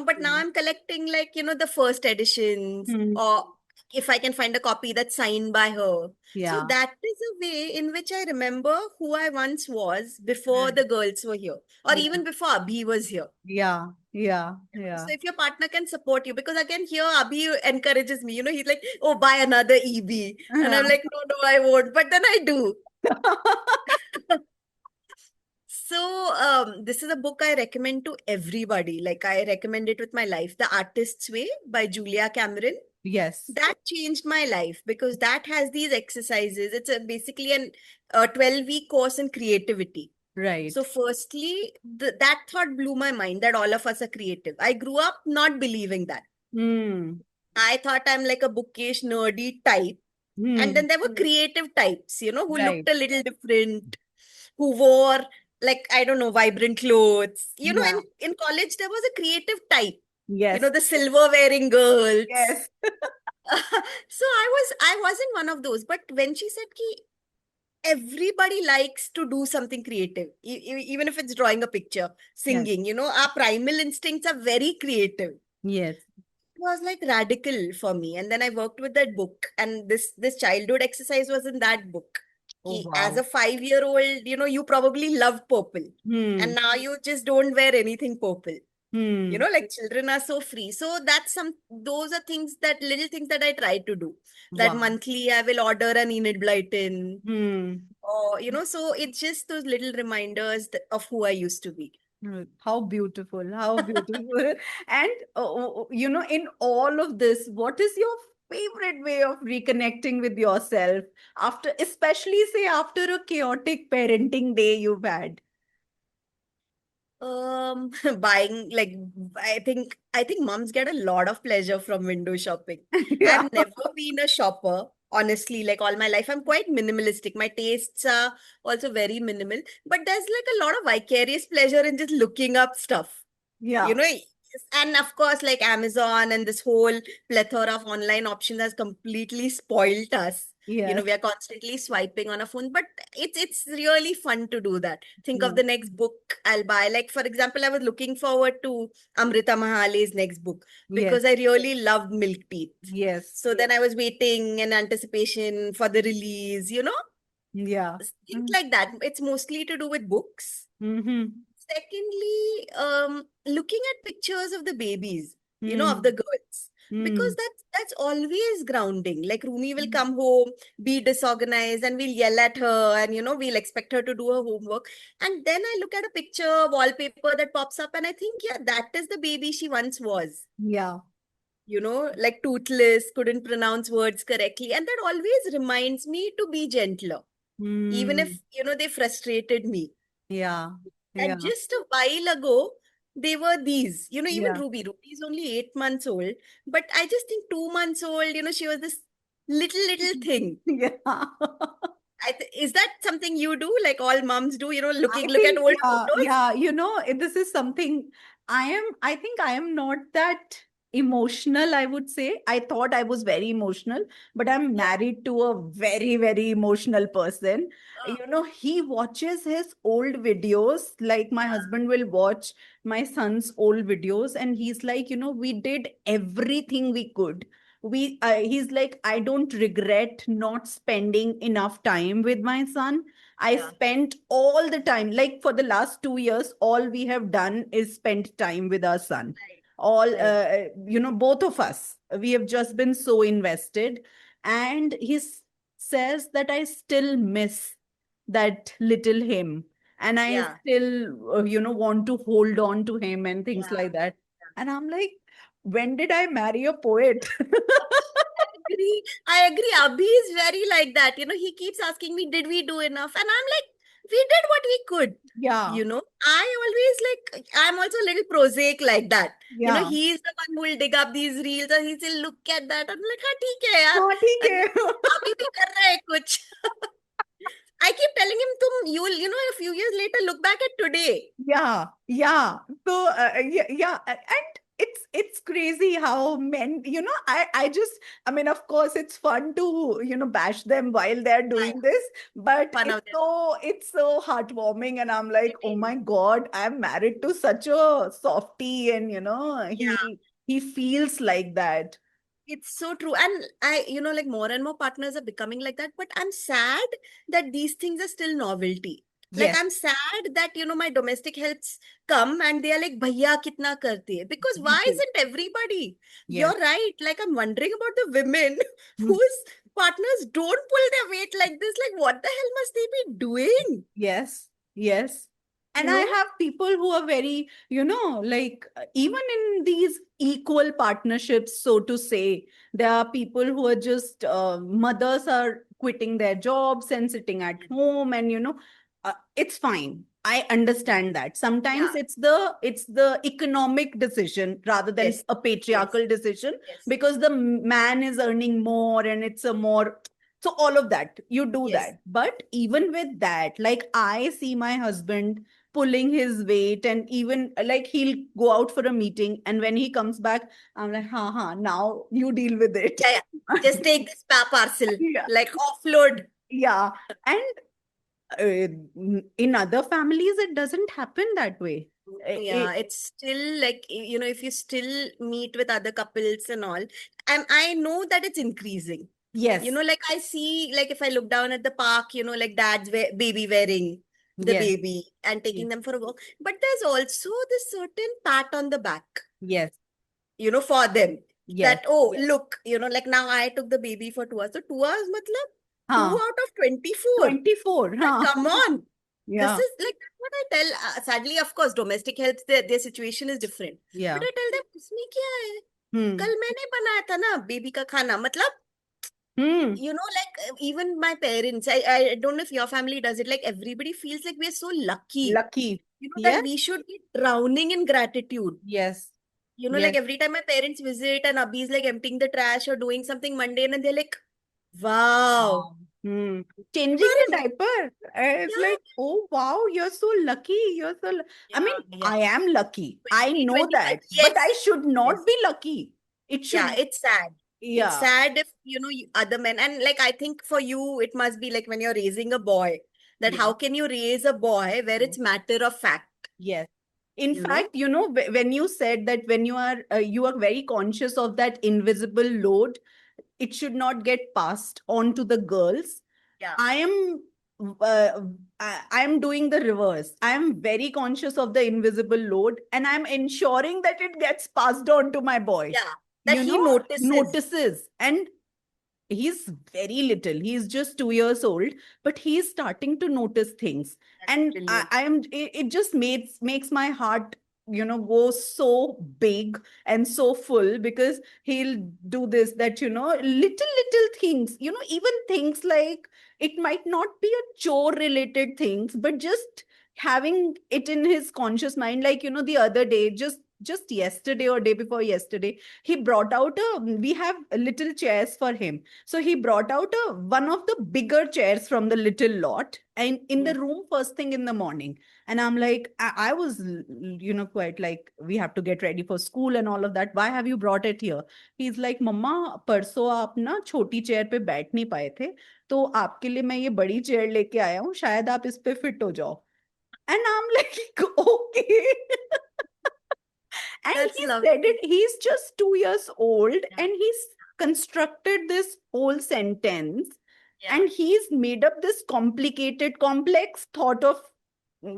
Speaker 1: but now I'm collecting like, the first editions,
Speaker 2: Mm.
Speaker 1: or if I can find a copy that's signed by her. So
Speaker 2: Yeah.
Speaker 1: that is a way in which I remember who I once was before
Speaker 2: Right.
Speaker 1: the girls were here, or
Speaker 2: Yeah.
Speaker 1: even before Abhi was here.
Speaker 2: Yeah. Yeah.
Speaker 1: So
Speaker 2: Yeah.
Speaker 1: if your partner can support you, because again here Abhi encourages me, he's like, oh, buy another EB. And I'm like, no, no, I won't. But then I do. So this is a book I recommend to everybody. Like I recommend it with my life. The Artist's Way by Julia Cameron.
Speaker 2: Yes.
Speaker 1: That changed my life because that has these exercises. It's basically a 12-week course in creativity. So
Speaker 2: Right.
Speaker 1: firstly, that thought blew my mind that all of us are creative. I grew up not believing that.
Speaker 2: Mm.
Speaker 1: I thought I'm like a bookish, nerdy type. And
Speaker 2: Mm.
Speaker 1: then there were creative types, who
Speaker 2: Right.
Speaker 1: looked a little different, who wore like, I don't know, vibrant clothes.
Speaker 2: Yeah.
Speaker 1: In college, there was a creative type,
Speaker 2: Yes.
Speaker 1: the silver wearing girls.
Speaker 2: Yes.
Speaker 1: So I wasn't one of those. But when she said ki everybody likes to do something creative, even if it's drawing a picture,
Speaker 2: Yes.
Speaker 1: singing, our primal instincts are very creative.
Speaker 2: Yes.
Speaker 1: It was like radical for me. And then I worked with that book, and this childhood exercise was in that book.
Speaker 2: Oh,
Speaker 1: As
Speaker 2: wow.
Speaker 1: a 5-year-old, you probably love purple,
Speaker 2: Hmm.
Speaker 1: and now you just don't wear anything purple.
Speaker 2: Hmm.
Speaker 1: Like children are so free. So those are little things that I try to do. That
Speaker 2: Wow.
Speaker 1: monthly I will order an Enid Blyton,
Speaker 2: Hmm.
Speaker 1: or, so it's just those little reminders of who I used to be.
Speaker 2: How beautiful, how beautiful. And, in all of this, what is your favorite way of reconnecting with yourself after, especially say after a chaotic parenting day you've had?
Speaker 1: Um, buying, like, I think moms get a lot of pleasure from window shopping.
Speaker 2: Yeah.
Speaker 1: I've never been a shopper, honestly, like all my life. I'm quite minimalistic. My tastes are also very minimal, but there's like a lot of vicarious pleasure in just looking up stuff. You
Speaker 2: Yeah.
Speaker 1: know, and of course, like Amazon and this whole plethora of online options has completely spoiled us.
Speaker 2: Yes.
Speaker 1: We are constantly swiping on a phone, but it's really fun to do that. Think of
Speaker 2: Mm.
Speaker 1: the next book I'll buy. Like, for example, I was looking forward to Amrita Mahale's next book
Speaker 2: Yes.
Speaker 1: because I really loved Milk Teeth.
Speaker 2: Yes.
Speaker 1: So then I was waiting in anticipation for the release,
Speaker 2: Yeah.
Speaker 1: things like that. It's mostly to do with books.
Speaker 2: Mm-hmm.
Speaker 1: Secondly, looking at pictures of the babies, of
Speaker 2: Mm.
Speaker 1: the girls, because
Speaker 2: Mm.
Speaker 1: that's always grounding. Like Rumi will come home, be disorganized, and we'll yell at her, and we'll expect her to do her homework. And then I look at a picture, wallpaper that pops up, and I think, yeah, that is the baby she once was.
Speaker 2: Yeah.
Speaker 1: Like toothless, couldn't pronounce words correctly, and that always reminds me to be gentler, even
Speaker 2: Mm.
Speaker 1: if they frustrated me.
Speaker 2: Yeah.
Speaker 1: And
Speaker 2: Yeah.
Speaker 1: just a while ago, they were these, even
Speaker 2: Yeah.
Speaker 1: Ruby. Ruby is only 8 months old, but I just think 2 months old, she was this little thing.
Speaker 2: Yeah.
Speaker 1: Is that something you do? Like all moms do,
Speaker 2: I
Speaker 1: look at
Speaker 2: think,
Speaker 1: old
Speaker 2: yeah,
Speaker 1: photos?
Speaker 2: yeah, this is something I think I am not that emotional, I would say. I thought I was very emotional, but I'm
Speaker 1: Yeah.
Speaker 2: married to a very, very emotional person.
Speaker 1: Oh,
Speaker 2: He watches his old videos, like my husband will watch my son's old videos, and he's like, we did everything we could. He's like, I don't regret not spending enough time with my son. I
Speaker 1: yeah.
Speaker 2: spent all the time, like for the last 2 years, all we have done is spend time with our son.
Speaker 1: Right.
Speaker 2: All,
Speaker 1: Right.
Speaker 2: both of us, we have just been so invested. And says that I still miss that little him. And I
Speaker 1: Yeah.
Speaker 2: still, want to hold on to him and things
Speaker 1: Yeah.
Speaker 2: like that. And I'm like, when did I marry a poet?
Speaker 1: Agree. I agree. Abhi is very like that. He keeps asking me, did we do enough? And I'm like, we did what we could.
Speaker 2: Yeah,
Speaker 1: I always like, I'm also a little prosaic like that.
Speaker 2: yeah.
Speaker 1: He's the one who will dig up these reels and he will look at that. I'm like, हाँ ठीक है यार.
Speaker 2: हाँ, ठीक
Speaker 1: अभी
Speaker 2: है.
Speaker 1: अभी भी कर रहा है कुछ. I keep telling him, you will, a few years later, look back at today.
Speaker 2: Yeah, yeah. So, yeah, yeah, and it's crazy how men, I mean, of course, it's fun to bash them while they're
Speaker 1: Yeah,
Speaker 2: doing this, but
Speaker 1: fun of them.
Speaker 2: it's so heartwarming, and I'm like,
Speaker 1: It
Speaker 2: oh
Speaker 1: is.
Speaker 2: my God, I'm married to such a softie, and
Speaker 1: Yeah.
Speaker 2: he feels like that.
Speaker 1: It's so true. And like more and more partners are becoming like that. But I'm sad that these things are still novelty. Like
Speaker 2: Yes,
Speaker 1: I'm sad that, my domestic helps come and they are like, Bhaiya kitna karte hai? Because why
Speaker 2: बिल्कुल.
Speaker 1: isn't everybody?
Speaker 2: Yes.
Speaker 1: You're right. Like I'm wondering about the women
Speaker 2: Mm.
Speaker 1: whose partners don't pull their weight like this. Like what the hell must they be doing?
Speaker 2: Yes, yes.
Speaker 1: You
Speaker 2: And I
Speaker 1: know?
Speaker 2: have people who are very, like even in these equal partnerships, so to say, there are people who are just mothers are quitting their jobs and sitting at home, and it's fine. I understand that. Sometimes
Speaker 1: Yeah.
Speaker 2: it's the economic decision rather than
Speaker 1: Yes.
Speaker 2: a
Speaker 1: Yes.
Speaker 2: patriarchal decision,
Speaker 1: Yes.
Speaker 2: because the man is earning more and it's a more, so all of that, you do
Speaker 1: Yes.
Speaker 2: that. But even with that, like I see my husband pulling his weight, and even like he'll go out for a meeting, and when he comes back, I'm like, now you deal with it.
Speaker 1: Yeah, yeah. Just take this parcel,
Speaker 2: Yeah.
Speaker 1: like offload.
Speaker 2: Yeah. And In other families, it doesn't happen that way.
Speaker 1: Yeah, it's still like, if you still meet with other couples and all, and I know that it's increasing.
Speaker 2: Yes,
Speaker 1: Like I see, like if I look down at the park, like dad's baby wearing the
Speaker 2: yes,
Speaker 1: baby and
Speaker 2: yes,
Speaker 1: taking them for a walk. But there's also this certain pat on the back,
Speaker 2: yes,
Speaker 1: for them
Speaker 2: yes.
Speaker 1: that, oh, look, like now I took the baby for 2 hours. So 2 hours, matlab, 2
Speaker 2: Huh.
Speaker 1: out of 24.
Speaker 2: 24,
Speaker 1: Like,
Speaker 2: huh?
Speaker 1: come on. This
Speaker 2: Yeah,
Speaker 1: is like what I tell. Sadly, of course, domestic health, their situation is different. But
Speaker 2: yeah.
Speaker 1: I tell them, इसमें क्या है?
Speaker 2: Hmm.
Speaker 1: कल मैंने बनाया था ना baby का खाना. मतलब,
Speaker 2: Hmm.
Speaker 1: like even my parents, I don't know if your family does it. Like everybody feels like we're so lucky.
Speaker 2: Lucky.
Speaker 1: That
Speaker 2: Yes,
Speaker 1: we should be drowning in gratitude.
Speaker 2: yes,
Speaker 1: Like
Speaker 2: yes.
Speaker 1: every time my parents visit and Abhi's like emptying the trash or doing something mundane, and they're like, wow.
Speaker 2: Wow. Hmm. Changing
Speaker 1: तुम्हारे
Speaker 2: the diaper. It's
Speaker 1: yeah,
Speaker 2: like, oh wow, you're so lucky. You're so. I mean,
Speaker 1: yeah, yeah.
Speaker 2: I am lucky. I know
Speaker 1: 2025.
Speaker 2: that, but I
Speaker 1: Yes.
Speaker 2: should not
Speaker 1: Yes.
Speaker 2: be lucky. It
Speaker 1: Yeah,
Speaker 2: should.
Speaker 1: it's sad. It's
Speaker 2: Yeah.
Speaker 1: sad if, other men, and like I think for you, it must be like when you're raising a boy, that
Speaker 2: Yes.
Speaker 1: how can you raise a boy where
Speaker 2: Yes.
Speaker 1: it's matter of fact,
Speaker 2: Yes. In
Speaker 1: you know?
Speaker 2: fact, when you said that when you are very conscious of that invisible load, it should not get passed on to the girls.
Speaker 1: Yeah.
Speaker 2: I am uh, I am doing the reverse. I am very conscious of the invisible load and I'm ensuring that it gets passed on to my boy.
Speaker 1: Yeah. That he notices.
Speaker 2: Notices. And he's very little. He's just 2 years old, but he's starting to notice things.
Speaker 1: That's
Speaker 2: And
Speaker 1: brilliant.
Speaker 2: it just makes my heart, go so big and so full because he'll do this, that, little things, even things like it might not be a chore related things, but just having it in his conscious mind, like, the other day, just yesterday or day before yesterday, he brought out we have little chairs for him, so he brought out one of the bigger chairs from the little lot and in the
Speaker 1: Hmm.
Speaker 2: room first thing in the morning. And I'm like, I was, quite like, we have to get ready for school and all of that. Why have you brought it here? He's like, Mama, परसों आप ना छोटी chair पे बैठ नहीं पाए थे, तो आपके लिए मैं ये बड़ी चेयर लेके आया हूँ, शायद आप इस पे फिट हो जाओ. And I'm like, okay. And
Speaker 1: That's
Speaker 2: he said
Speaker 1: lovely.
Speaker 2: it, he's just 2 years old
Speaker 1: Yeah.
Speaker 2: and he's constructed this whole sentence
Speaker 1: Yeah.
Speaker 2: and he's made up this complicated, complex thought of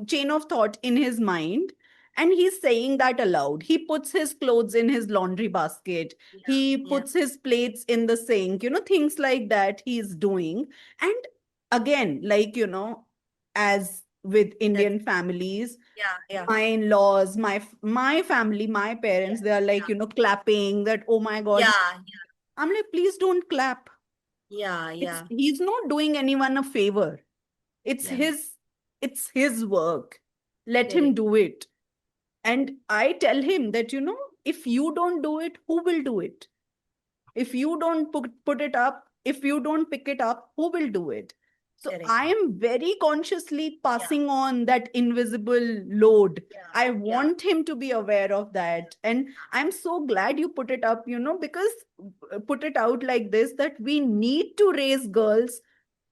Speaker 2: chain of thought in his mind. And he's saying that aloud. He puts his clothes in his laundry basket.
Speaker 1: Yeah.
Speaker 2: He
Speaker 1: Yeah.
Speaker 2: puts his plates in the sink, things like that he's doing. And again, like, as with
Speaker 1: That's
Speaker 2: Indian families,
Speaker 1: yeah. Yeah.
Speaker 2: my in-laws, my family, my parents,
Speaker 1: Yeah.
Speaker 2: they are like, clapping that, oh my God.
Speaker 1: Yeah.
Speaker 2: I'm like, please don't clap.
Speaker 1: Yeah. Yeah.
Speaker 2: He's not doing anyone a favor. It's
Speaker 1: Yeah.
Speaker 2: his, it's his work. Let him
Speaker 1: Correct.
Speaker 2: do it. And I tell him that, if you don't do it, who will do it? If you don't put it up, if you don't pick it up, who will do it? So
Speaker 1: Correct.
Speaker 2: I am very consciously
Speaker 1: Yeah.
Speaker 2: passing on that invisible load.
Speaker 1: Yeah.
Speaker 2: I
Speaker 1: Yeah.
Speaker 2: want him to be aware of that. And I'm so glad you put it up, because put it out like this, that we need to raise girls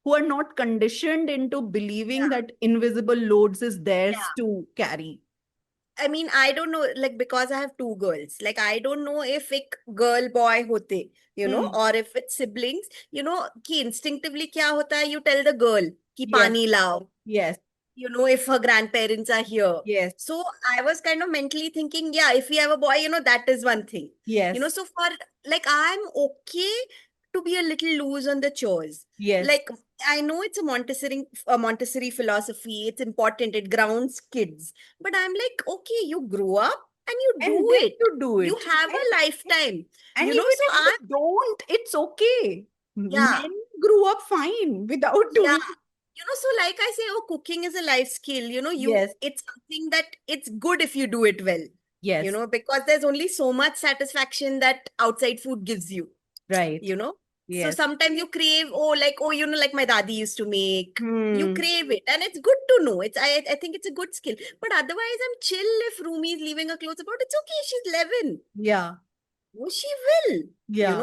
Speaker 2: who are not conditioned into believing
Speaker 1: Yeah.
Speaker 2: that invisible loads is theirs
Speaker 1: Yeah.
Speaker 2: to carry.
Speaker 1: I mean, I don't know, like because I have two girls, like I don't know if एक girl boy होते,
Speaker 2: Hmm.
Speaker 1: or if it's siblings, कि instinctively क्या होता है, you tell the girl कि
Speaker 2: Yes,
Speaker 1: पानी लाओ,
Speaker 2: yes,
Speaker 1: if her grandparents are here.
Speaker 2: yes,
Speaker 1: So I was kind of mentally thinking, yeah, if we have a boy, that is one thing.
Speaker 2: yes,
Speaker 1: So for like I'm okay to be a little loose on the chores.
Speaker 2: yes.
Speaker 1: Like I know it's a Montessori philosophy. It's important. It grounds kids. But I'm like, okay, you grow up and you
Speaker 2: And
Speaker 1: do
Speaker 2: then
Speaker 1: it.
Speaker 2: you do
Speaker 1: You
Speaker 2: it.
Speaker 1: have a lifetime.
Speaker 2: And even
Speaker 1: So
Speaker 2: if
Speaker 1: I'm
Speaker 2: you don't, it's okay.
Speaker 1: yeah.
Speaker 2: Men grew up fine without
Speaker 1: Yeah.
Speaker 2: doing.
Speaker 1: So like I say, oh, cooking is a life skill.
Speaker 2: Yes,
Speaker 1: It's something that it's good if you do it well.
Speaker 2: yes,
Speaker 1: Because there's only so much satisfaction that outside food gives you.
Speaker 2: right.
Speaker 1: You know. So
Speaker 2: Yes.
Speaker 1: sometimes you crave, like my daddy used to make. You
Speaker 2: Hmm.
Speaker 1: crave it, and it's good to know. I think it's a good skill. But otherwise, I'm chill if Rumi is leaving her clothes about. It's okay. She's 11.
Speaker 2: Yeah.
Speaker 1: Oh, she will.
Speaker 2: Yeah.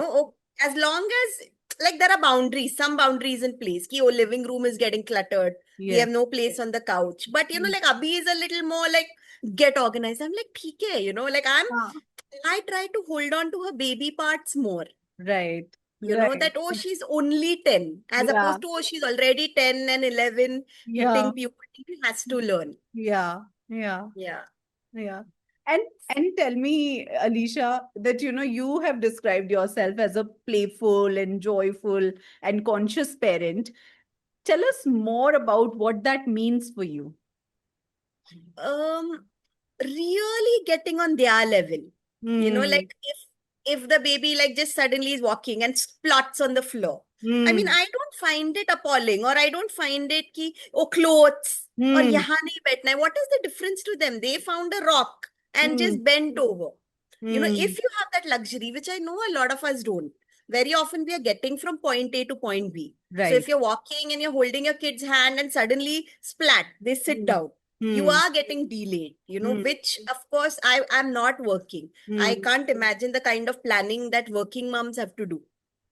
Speaker 1: As long as like there are boundaries, some boundaries in place. Ki, oh, living room is getting cluttered. We have
Speaker 2: Yes.
Speaker 1: no place on the couch. But
Speaker 2: Mm.
Speaker 1: like Abhi is a little more like get organized. I'm like, theek hai, like
Speaker 2: Ah,
Speaker 1: I try to hold on to her baby parts more.
Speaker 2: right.
Speaker 1: That,
Speaker 2: Right.
Speaker 1: oh, she's only 10, as
Speaker 2: Yeah.
Speaker 1: opposed to, oh, she's already 10 and 11,
Speaker 2: Yeah.
Speaker 1: hitting puberty, has to learn.
Speaker 2: Yeah. Yeah.
Speaker 1: Yeah.
Speaker 2: Yeah. And tell me, Alicia, that you have described yourself as a playful and joyful and conscious parent. Tell us more about what that means for you.
Speaker 1: Um, Really getting on their level.
Speaker 2: Hmm.
Speaker 1: Like if the baby like just suddenly is walking and splots on the floor. I mean,
Speaker 2: Hmm.
Speaker 1: I don't find it appalling, or I don't find it ki, oh, clothes or
Speaker 2: Hmm.
Speaker 1: yahan nahi baithna hai. What is the difference to them? They found a rock and
Speaker 2: Hmm.
Speaker 1: just bent over.
Speaker 2: Hmm.
Speaker 1: If you have that luxury, which I know a lot of us don't, very often we are getting from point A to point B. So
Speaker 2: Right.
Speaker 1: if you're walking and you're holding your kid's hand and suddenly splat, they sit
Speaker 2: Hmm.
Speaker 1: down, you
Speaker 2: Hmm.
Speaker 1: are getting delayed,
Speaker 2: Hmm.
Speaker 1: which of course I am not working. I
Speaker 2: Hmm.
Speaker 1: can't imagine the kind of planning that working moms have to do.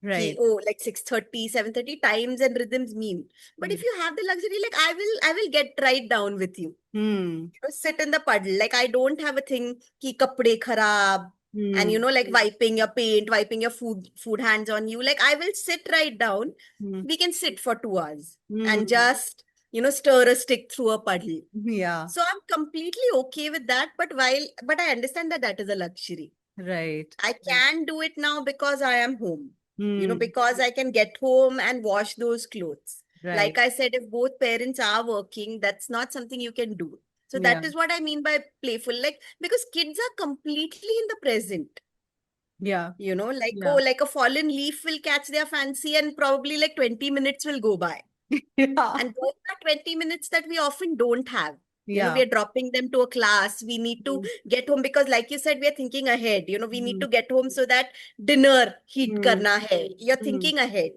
Speaker 1: Ki,
Speaker 2: Right.
Speaker 1: oh, like 6:30, 7:30 times and rhythms mean. But
Speaker 2: Hmm.
Speaker 1: if you have the luxury, like I will get right down with you.
Speaker 2: Hmm.
Speaker 1: Sit in the puddle. Like I don't have a thing ki kapde kharab and
Speaker 2: Hmm.
Speaker 1: like wiping your paint, wiping your food hands on you. Like I will sit right down.
Speaker 2: Hmm.
Speaker 1: We can sit for 2 hours and
Speaker 2: Hmm.
Speaker 1: just stir a stick through a puddle.
Speaker 2: Yeah.
Speaker 1: So I'm completely okay with that. But I understand that that is a luxury.
Speaker 2: Right.
Speaker 1: I can do it now because I am home,
Speaker 2: Hmm.
Speaker 1: because I can get home and wash those clothes. Like
Speaker 2: Right.
Speaker 1: I said, if both parents are working, that's not something you can do. So
Speaker 2: Yeah.
Speaker 1: that is what I mean by playful. Like, because kids are completely in the present,
Speaker 2: Yeah.
Speaker 1: like, oh,
Speaker 2: Yeah.
Speaker 1: like a fallen leaf will catch their fancy and probably like 20 minutes will go by.
Speaker 2: Yeah.
Speaker 1: And those are 20 minutes that we often don't have. We
Speaker 2: Yeah.
Speaker 1: are dropping them to a class. We need to
Speaker 2: Hmm.
Speaker 1: get home because, like you said, we are thinking ahead. We need
Speaker 2: Hmm.
Speaker 1: to get home so that dinner heat
Speaker 2: Hmm.
Speaker 1: karna hai. You're
Speaker 2: Hmm.
Speaker 1: thinking ahead,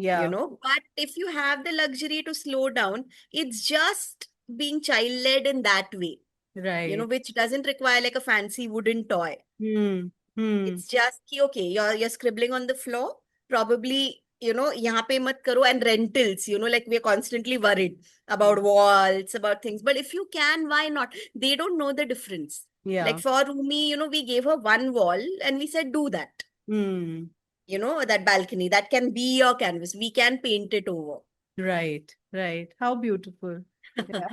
Speaker 2: Yeah.
Speaker 1: But if you have the luxury to slow down, it's just being child-led in that way,
Speaker 2: Right.
Speaker 1: which doesn't require like a fancy wooden toy.
Speaker 2: Hmm. Hmm.
Speaker 1: It's just ki, okay, you're scribbling on the floor. Probably, यहाँ पे मत करो, and rentals, like we're constantly worried about walls, about things. But if you can, why not? They don't know the difference. Like
Speaker 2: Yeah.
Speaker 1: for Rumi, we gave her one wall and we said, do that.
Speaker 2: Hmm.
Speaker 1: That balcony, that can be your canvas. We can paint it over.
Speaker 2: Right. Right. How beautiful. Yeah.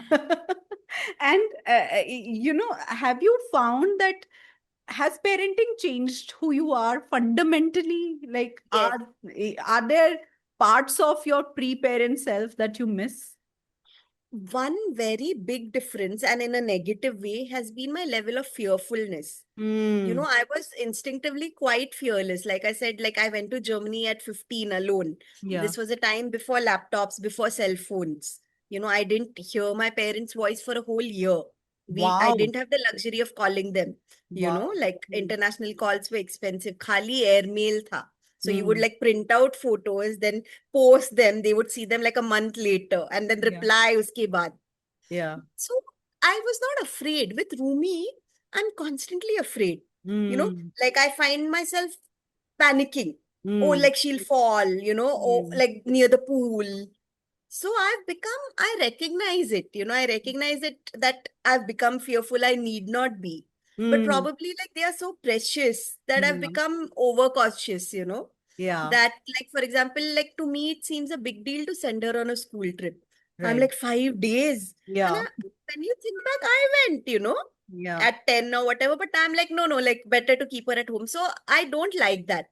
Speaker 2: And have you found that has parenting changed who you are fundamentally? Like,
Speaker 1: Yes.
Speaker 2: are there parts of your pre-parent self that you miss?
Speaker 1: One very big difference, and in a negative way, has been my level of fearfulness.
Speaker 2: Hmm.
Speaker 1: I was instinctively quite fearless. Like I said, like I went to Germany at 15 alone.
Speaker 2: Yeah.
Speaker 1: This was a time before laptops, before cell phones. I didn't hear my parents' voice for a whole year. I
Speaker 2: Wow.
Speaker 1: didn't have the luxury of calling them.
Speaker 2: Wow.
Speaker 1: Like
Speaker 2: Hmm.
Speaker 1: international calls were expensive. Khali airmail tha. So you would
Speaker 2: Hmm.
Speaker 1: like print out photos, then post them. They would see them like a month later and then
Speaker 2: Yeah.
Speaker 1: reply uske baad.
Speaker 2: Yeah.
Speaker 1: So I was not afraid. With Rumi, I'm constantly afraid.
Speaker 2: Hmm.
Speaker 1: Like I find myself panicking. Oh,
Speaker 2: Hmm.
Speaker 1: like she'll fall, or
Speaker 2: Hmm.
Speaker 1: like near the pool. So I recognize it, I recognize it that I've become fearful. I need not be. But
Speaker 2: Hmm.
Speaker 1: probably like they are so precious that I've
Speaker 2: Yeah.
Speaker 1: become overcautious,
Speaker 2: Yeah.
Speaker 1: that like, for example, like to me, it seems a big deal to send her on a school trip. I'm
Speaker 2: Right.
Speaker 1: like 5 days. And
Speaker 2: Yeah.
Speaker 1: when you think back, I went,
Speaker 2: Yeah.
Speaker 1: at 10 or whatever, but I'm like, no, no, like better to keep her at home. So I don't like that.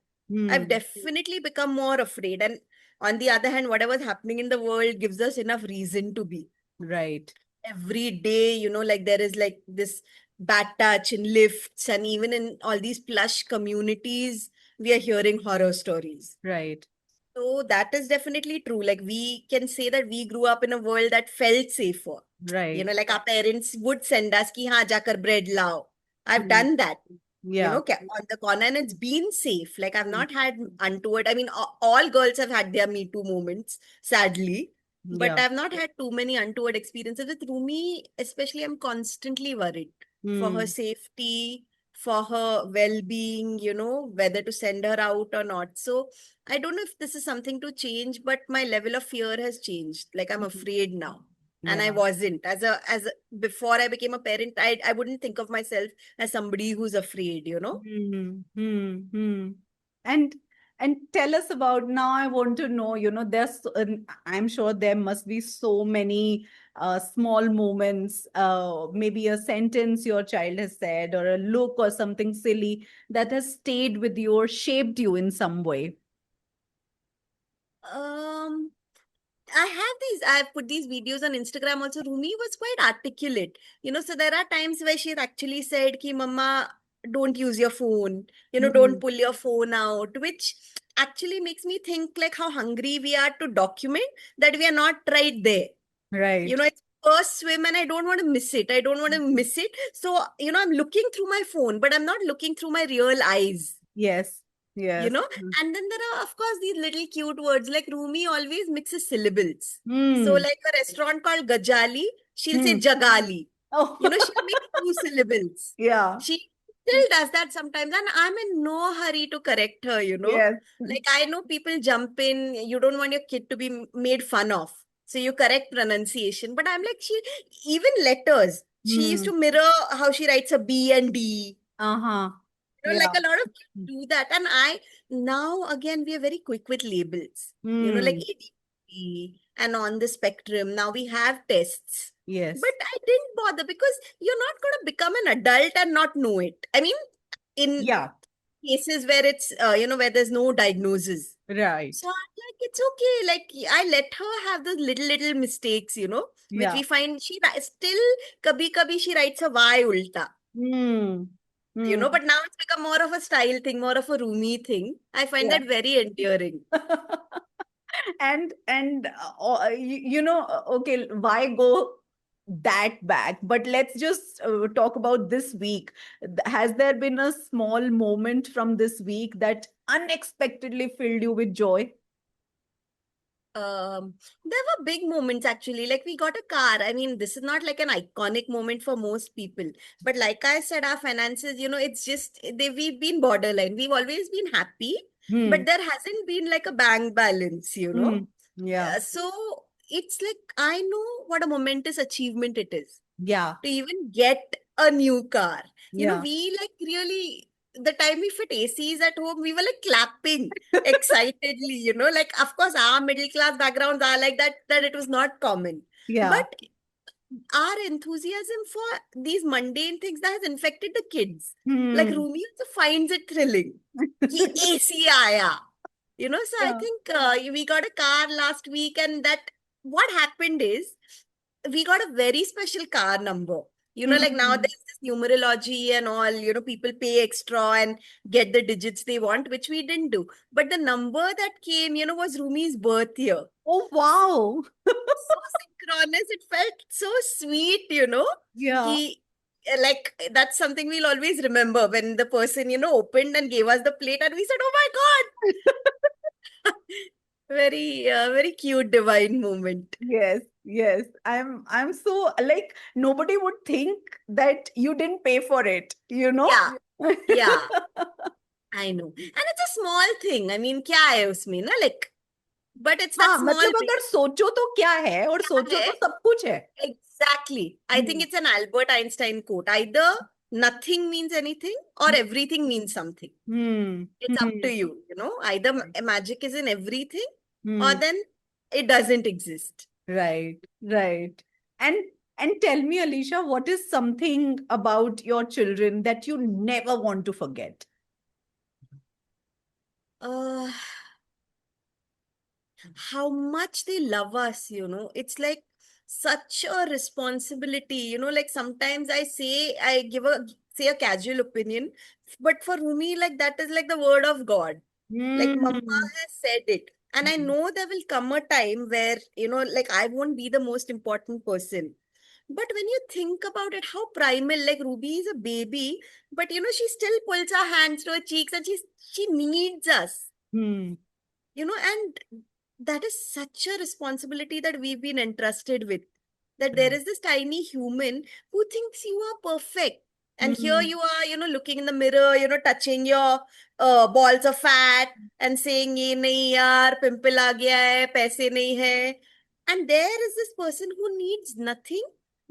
Speaker 1: I've
Speaker 2: Hmm.
Speaker 1: definitely become more afraid. And on the other hand, whatever's happening in the world gives us enough reason to be.
Speaker 2: Right.
Speaker 1: Every day, like there is like this bad touch in lifts, and even in all these plush communities, we are hearing horror stories.
Speaker 2: Right.
Speaker 1: So that is definitely true. Like we can say that we grew up in a world that felt safer.
Speaker 2: Right.
Speaker 1: Like our parents would send us ki haan jakar bread lao. I've
Speaker 2: Hmm.
Speaker 1: done that,
Speaker 2: Yeah.
Speaker 1: on the corner, and it's been safe. Like I've not had untoward. I mean, all girls have had their Me Too moments, sadly, but
Speaker 2: Yeah.
Speaker 1: I've not had too many untoward experiences with Rumi. Especially, I'm constantly worried for her
Speaker 2: Hmm.
Speaker 1: safety, for her well-being, whether to send her out or not. So I don't know if this is something to change, but my level of fear has changed. Like I'm afraid now. And I
Speaker 2: Yeah.
Speaker 1: wasn't. Before I became a parent, I wouldn't think of myself as somebody who's afraid.
Speaker 2: Hmm, hmm, hmm. And and tell us about now. I want to know, I'm sure there must be so many small moments, maybe a sentence your child has said, or a look or something silly that has stayed with you or shaped you in some way.
Speaker 1: Um, I've put these videos on Instagram also. Rumi was quite articulate, so there are times where she's actually said, Ki Mama, don't use your phone, don't
Speaker 2: Hmm.
Speaker 1: pull your phone out, which actually makes me think like how hungry we are to document that we are not right there.
Speaker 2: Right.
Speaker 1: It's first swim and I don't want to miss it. I don't want to miss it. So, I'm looking through my phone, but I'm not looking through my real eyes
Speaker 2: Yes.
Speaker 1: you
Speaker 2: Yes.
Speaker 1: know and then there are of course these little cute words like Rumi always mixes syllables. So
Speaker 2: Hmm.
Speaker 1: like a restaurant called Gajali, she'll say
Speaker 2: Hmm.
Speaker 1: Jagali.
Speaker 2: Oh,
Speaker 1: She'll make two syllables.
Speaker 2: yeah.
Speaker 1: She still does that sometimes, and I'm in no hurry to correct her.
Speaker 2: Yes.
Speaker 1: Like I know people jump in, you don't want your kid to be made fun of, so you correct pronunciation, but I'm like, even letters, she used
Speaker 2: Hmm.
Speaker 1: to mirror how she writes a B and D.
Speaker 2: Uh-huh.
Speaker 1: Like
Speaker 2: Yeah.
Speaker 1: a lot of kids do that. And now again, we are very quick with labels, like
Speaker 2: Hmm.
Speaker 1: ADHD and on the spectrum. Now we have tests. But
Speaker 2: Yes.
Speaker 1: I didn't bother because you're not going to become an adult and not know it. I mean, in
Speaker 2: Yeah.
Speaker 1: cases where where there's no diagnosis.
Speaker 2: Right.
Speaker 1: So I'm like, it's okay. Like I let her have those little mistakes, which
Speaker 2: Yeah.
Speaker 1: we find still, kabhi she writes a Y ulta
Speaker 2: Hmm. Hmm.
Speaker 1: but now it's become more of a style thing, more of a roomy thing. I find
Speaker 2: Yeah.
Speaker 1: that very endearing.
Speaker 2: Okay, why go that back? But let's just talk about this week. Has there been a small moment from this week that unexpectedly filled you with joy?
Speaker 1: There were big moments actually. Like we got a car. I mean, this is not like an iconic moment for most people. But like I said, our finances, it's just we've been borderline. We've always been happy,
Speaker 2: Hmm.
Speaker 1: but there hasn't been like a bank balance.
Speaker 2: Hmm. Yeah.
Speaker 1: So it's like I know what a momentous achievement it is
Speaker 2: Yeah.
Speaker 1: to even get a new car.
Speaker 2: Yeah.
Speaker 1: We like really, the time we fit ACs at home, we were like clapping excitedly. Like, of course, our middle class backgrounds are like that it was not common.
Speaker 2: Yeah.
Speaker 1: But our enthusiasm for these mundane things that has infected the kids. Like,
Speaker 2: Hmm.
Speaker 1: Rumi also finds it thrilling. Ki AC aaya. So I
Speaker 2: Yeah.
Speaker 1: think we got a car last week, and that what happened is we got a very special car number. Like now
Speaker 2: Hmm.
Speaker 1: there's this numerology and all, people pay extra and get the digits they want, which we didn't do. But the number that came, was Rumi's birth year.
Speaker 2: Oh, wow.
Speaker 1: So synchronous. It felt so sweet.
Speaker 2: Yeah.
Speaker 1: Ki, like that's something we'll always remember when the person, opened and gave us the plate and we said, oh my God. Very cute, divine moment.
Speaker 2: Yes, yes. I'm so like nobody would think that you didn't pay for it, you know?
Speaker 1: Yeah. Yeah. I know. And it's a small thing. I mean, क्या है उसमें ना like, but it's that
Speaker 2: हाँ,
Speaker 1: small
Speaker 2: मतलब
Speaker 1: bit.
Speaker 2: अगर सोचो तो क्या है और
Speaker 1: क्या
Speaker 2: सोचो
Speaker 1: है?
Speaker 2: तो सब कुछ है.
Speaker 1: Exactly. I think
Speaker 2: Hmm.
Speaker 1: it's an Albert Einstein quote. Either nothing means anything or everything means something.
Speaker 2: Hmm.
Speaker 1: It's up to
Speaker 2: Hmm.
Speaker 1: you. Either magic is in everything or
Speaker 2: Hmm.
Speaker 1: then it doesn't exist.
Speaker 2: Right, right. And and tell me, Alicia, what is something about your children that you never want to forget?
Speaker 1: Uh, how much they love us. It's like such a responsibility. Like sometimes I say a casual opinion, but for Rumi, like that is like the word of God. Like Mama
Speaker 2: Hmm.
Speaker 1: has said it. And I know there will come a time where, like I won't be the most important person. But when you think about it, how primal, like Ruby is a baby, but she still pulls her hands to her cheeks and she needs us.
Speaker 2: Hmm.
Speaker 1: And that is such a responsibility that we've been entrusted with. That there is this tiny human who thinks you are perfect. And here
Speaker 2: Hmm.
Speaker 1: you are, looking in the mirror, touching your balls of fat and saying, "ये नहीं यार, pimple आ गया है, पैसे नहीं है." And there is this person who needs nothing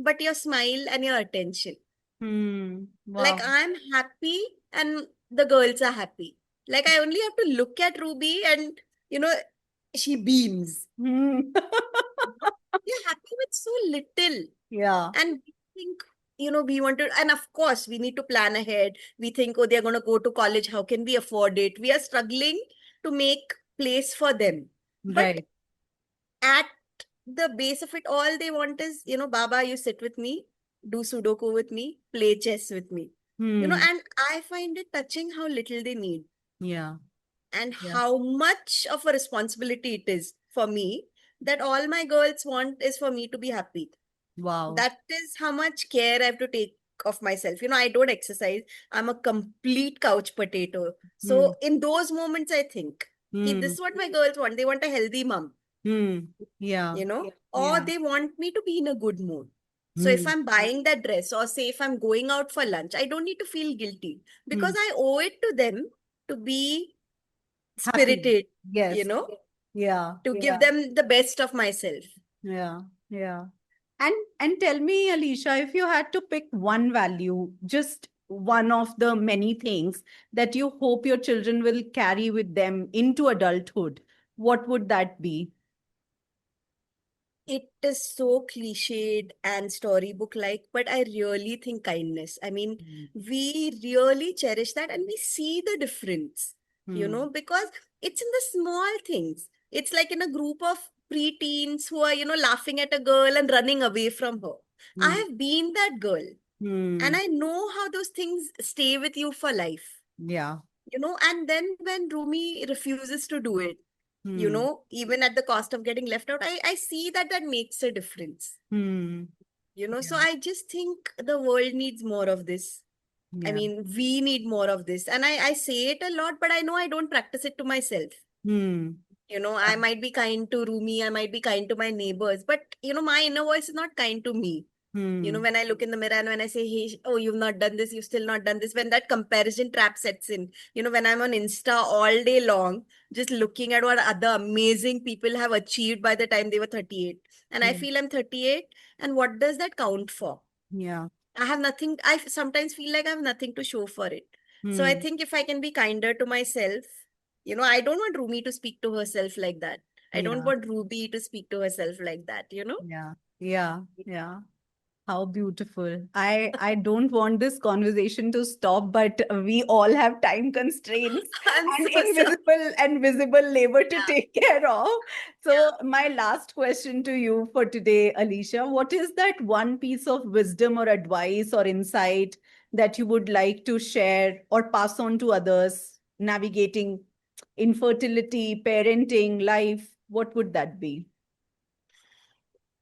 Speaker 1: but your smile and your attention.
Speaker 2: Hmm.
Speaker 1: Like
Speaker 2: Wow.
Speaker 1: I'm happy and the girls are happy. Like I only have to look at Ruby and, you know, she beams.
Speaker 2: Hmm.
Speaker 1: You're happy with so little.
Speaker 2: Yeah.
Speaker 1: And we think, we want to, and of course, we need to plan ahead. We think, oh, they're going to go to college. How can we afford it? We are struggling to make place for them. But
Speaker 2: Right.
Speaker 1: at the base of it all, they want is, Baba, you sit with me, do Sudoku with me, play chess with me.
Speaker 2: Hmm.
Speaker 1: And I find it touching how little they need
Speaker 2: Yeah.
Speaker 1: and
Speaker 2: Yeah.
Speaker 1: how much of a responsibility it is for me that all my girls want is for me to be happy.
Speaker 2: Wow.
Speaker 1: That is how much care I have to take of myself. I don't exercise. I'm a complete couch potato.
Speaker 2: Hmm.
Speaker 1: So in those moments, I think, okay, this
Speaker 2: Hmm.
Speaker 1: is what my girls want. They want a healthy mom,
Speaker 2: Hmm. Yeah.
Speaker 1: or
Speaker 2: Yeah.
Speaker 1: they want me to be in a good mood. So if
Speaker 2: Hmm.
Speaker 1: I'm buying that dress or say if I'm going out for lunch, I don't need to feel guilty
Speaker 2: Hmm.
Speaker 1: because I owe it to them to be
Speaker 2: Happy.
Speaker 1: spirited, you
Speaker 2: Yes.
Speaker 1: know,
Speaker 2: Yeah.
Speaker 1: to give
Speaker 2: Yeah.
Speaker 1: them the best of myself.
Speaker 2: Yeah. Yeah. And tell me, Alicia, if you had to pick one value, just one of the many things that you hope your children will carry with them into adulthood, what would that be?
Speaker 1: It is so cliched and storybook like, but I really think kindness. I mean,
Speaker 2: Mm.
Speaker 1: we really cherish that and we see the difference,
Speaker 2: Hmm.
Speaker 1: because it's in the small things. It's like in a group of preteens who are, laughing at a girl and running away from her. I
Speaker 2: Hmm.
Speaker 1: have been that girl and
Speaker 2: Hmm.
Speaker 1: I know how those things stay with you for life,
Speaker 2: Yeah.
Speaker 1: and then when Rumi refuses to do it,
Speaker 2: Hmm.
Speaker 1: even at the cost of getting left out, I see that that makes a difference.
Speaker 2: Hmm.
Speaker 1: So
Speaker 2: Yeah.
Speaker 1: I just think the world needs more of this. I
Speaker 2: Yeah.
Speaker 1: mean, we need more of this. And I say it a lot, but I know I don't practice it to myself.
Speaker 2: Hmm.
Speaker 1: I might be kind to Rumi, I might be kind to my neighbors, but, my inner voice is not kind to me.
Speaker 2: Hmm.
Speaker 1: When I look in the mirror and when I say, hey, oh, you've not done this, you've still not done this, when that comparison trap sets in, when I'm on Insta all day long, just looking at what other amazing people have achieved by the time they were 38. And I
Speaker 2: Yeah.
Speaker 1: feel I'm 38. And what does that count for?
Speaker 2: Yeah.
Speaker 1: I have nothing. I sometimes feel like I have nothing to show for it. So I
Speaker 2: Hmm.
Speaker 1: think if I can be kinder to myself, I don't want Rumi to speak to herself like that. I don't
Speaker 2: Yeah.
Speaker 1: want Ruby to speak to herself like that.
Speaker 2: Yeah. Yeah. Yeah. How beautiful. I don't want this conversation to stop, but we all have time constraints
Speaker 1: I'm
Speaker 2: and
Speaker 1: so sorry.
Speaker 2: invisible and visible labor to
Speaker 1: Yeah.
Speaker 2: take care of. So
Speaker 1: Yeah.
Speaker 2: my last question to you for today, Alicia, what is that one piece of wisdom or advice or insight that you would like to share or pass on to others navigating infertility, parenting, life? What would that be?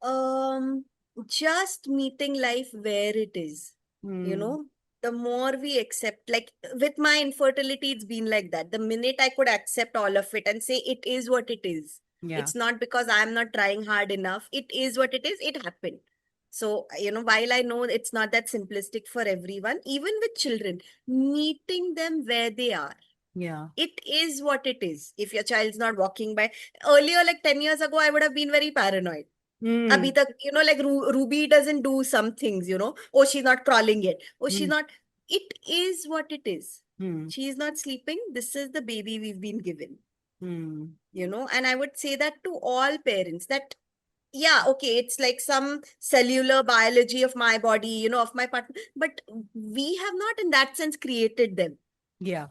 Speaker 1: Um, just meeting life where it is, you
Speaker 2: Hmm.
Speaker 1: know, the more we accept, like with my infertility, it's been like that. The minute I could accept all of it and say it is what it is,
Speaker 2: Yeah.
Speaker 1: it's not because I'm not trying hard enough, it is what it is, it happened. So, while I know it's not that simplistic for everyone, even with children, meeting them where they are,
Speaker 2: Yeah.
Speaker 1: it is what it is. If your child's not walking by, earlier, like 10 years ago, I would have been very paranoid.
Speaker 2: Hmm.
Speaker 1: Abhi tak, like Ruby doesn't do some things. Oh, she's not crawling yet. Oh, she's
Speaker 2: Hmm.
Speaker 1: not. It is what it is.
Speaker 2: Hmm.
Speaker 1: She's not sleeping. This is the baby we've been given.
Speaker 2: Hmm.
Speaker 1: And I would say that to all parents that, yeah, okay, it's like some cellular biology of my body, of my partner, but we have not in that sense created them.
Speaker 2: Yeah.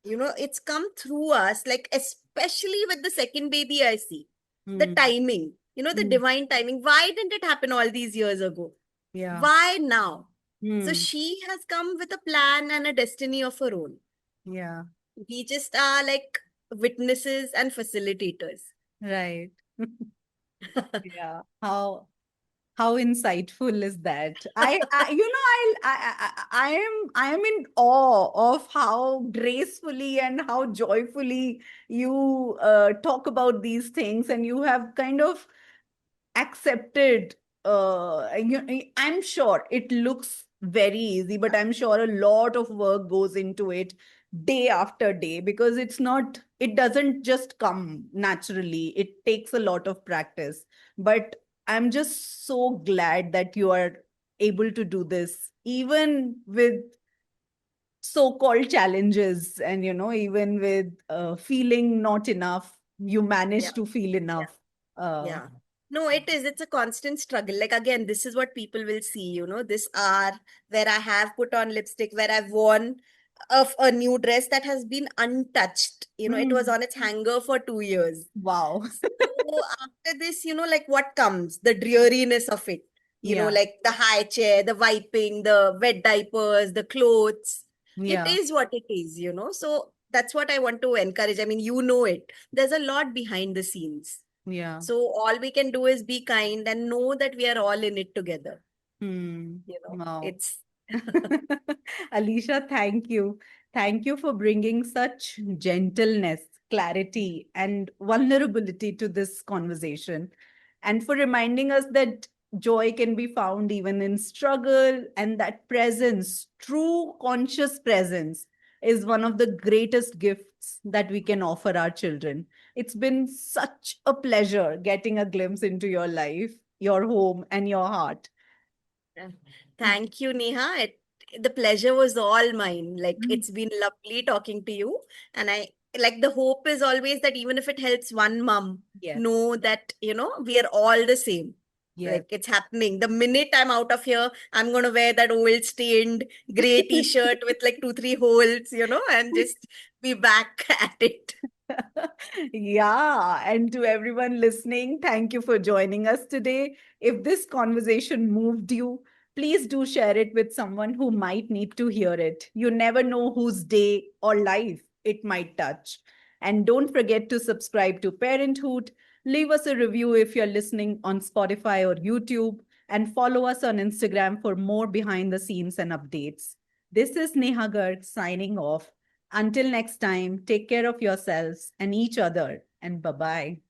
Speaker 1: It's come through us, like especially with the second baby I see. The
Speaker 2: Hmm.
Speaker 1: timing, the
Speaker 2: Hmm.
Speaker 1: divine timing. Why didn't it happen all these years ago?
Speaker 2: Yeah.
Speaker 1: Why now? So
Speaker 2: Hmm.
Speaker 1: she has come with a plan and a destiny of her own.
Speaker 2: Yeah.
Speaker 1: We just are like witnesses and facilitators.
Speaker 2: Right. Yeah. How insightful is that? I am in awe of how gracefully and how joyfully you talk about these things, and you have kind of accepted. I'm sure it looks very easy, but I'm sure a lot of work goes into it day after day, because it doesn't just come naturally. It takes a lot of practice. But I'm just so glad that you are able to do this, even with so-called challenges, and even with feeling not enough, you
Speaker 1: Yeah,
Speaker 2: manage to feel
Speaker 1: yeah,
Speaker 2: enough. uh,
Speaker 1: yeah. No, it is. It's a constant struggle. Like, again, this is what people will see, this hour where I have put on lipstick, where I've worn a new dress that has been untouched. It was
Speaker 2: mm,
Speaker 1: on its hanger for 2 years.
Speaker 2: wow.
Speaker 1: So after this, like what comes? The dreariness of it.
Speaker 2: Yeah,
Speaker 1: Like the high chair, the wiping, the wet diapers, the clothes. It
Speaker 2: yeah,
Speaker 1: is what it is. So that's what I want to encourage. I mean, it. There's a lot behind the scenes.
Speaker 2: yeah.
Speaker 1: So all we can do is be kind and know that we are all in it together.
Speaker 2: Wow.
Speaker 1: It's
Speaker 2: Alicia, thank you. Thank you for bringing such gentleness, clarity, and vulnerability to this conversation, and for reminding us that joy can be found even in struggle, and that presence, true conscious presence, is one of the greatest gifts that we can offer our children. It's been such a pleasure getting a glimpse into your life, your home, and your heart.
Speaker 1: Uh, Thank you, Neha. The pleasure was all mine. Like, it's been lovely talking to you. And I like the hope is always that even if it helps one mom,
Speaker 2: Yes,
Speaker 1: know that, we are all the same.
Speaker 2: yes.
Speaker 1: Like, it's happening. The minute I'm out of here, I'm going to wear that old stained gray t-shirt with like two, three holes, and just be back at it.
Speaker 2: Yeah, and to everyone listening, thank you for joining us today. If this conversation moved you, please do share it with someone who might need to hear it. You never know whose day or life it might touch. And don't forget to subscribe to Parenthood. Leave us a review if you're listening on Spotify or YouTube, and follow us on Instagram for more behind the scenes and updates. This is Neha Garg signing off. Until next time, take care of yourselves and each other, and bye bye.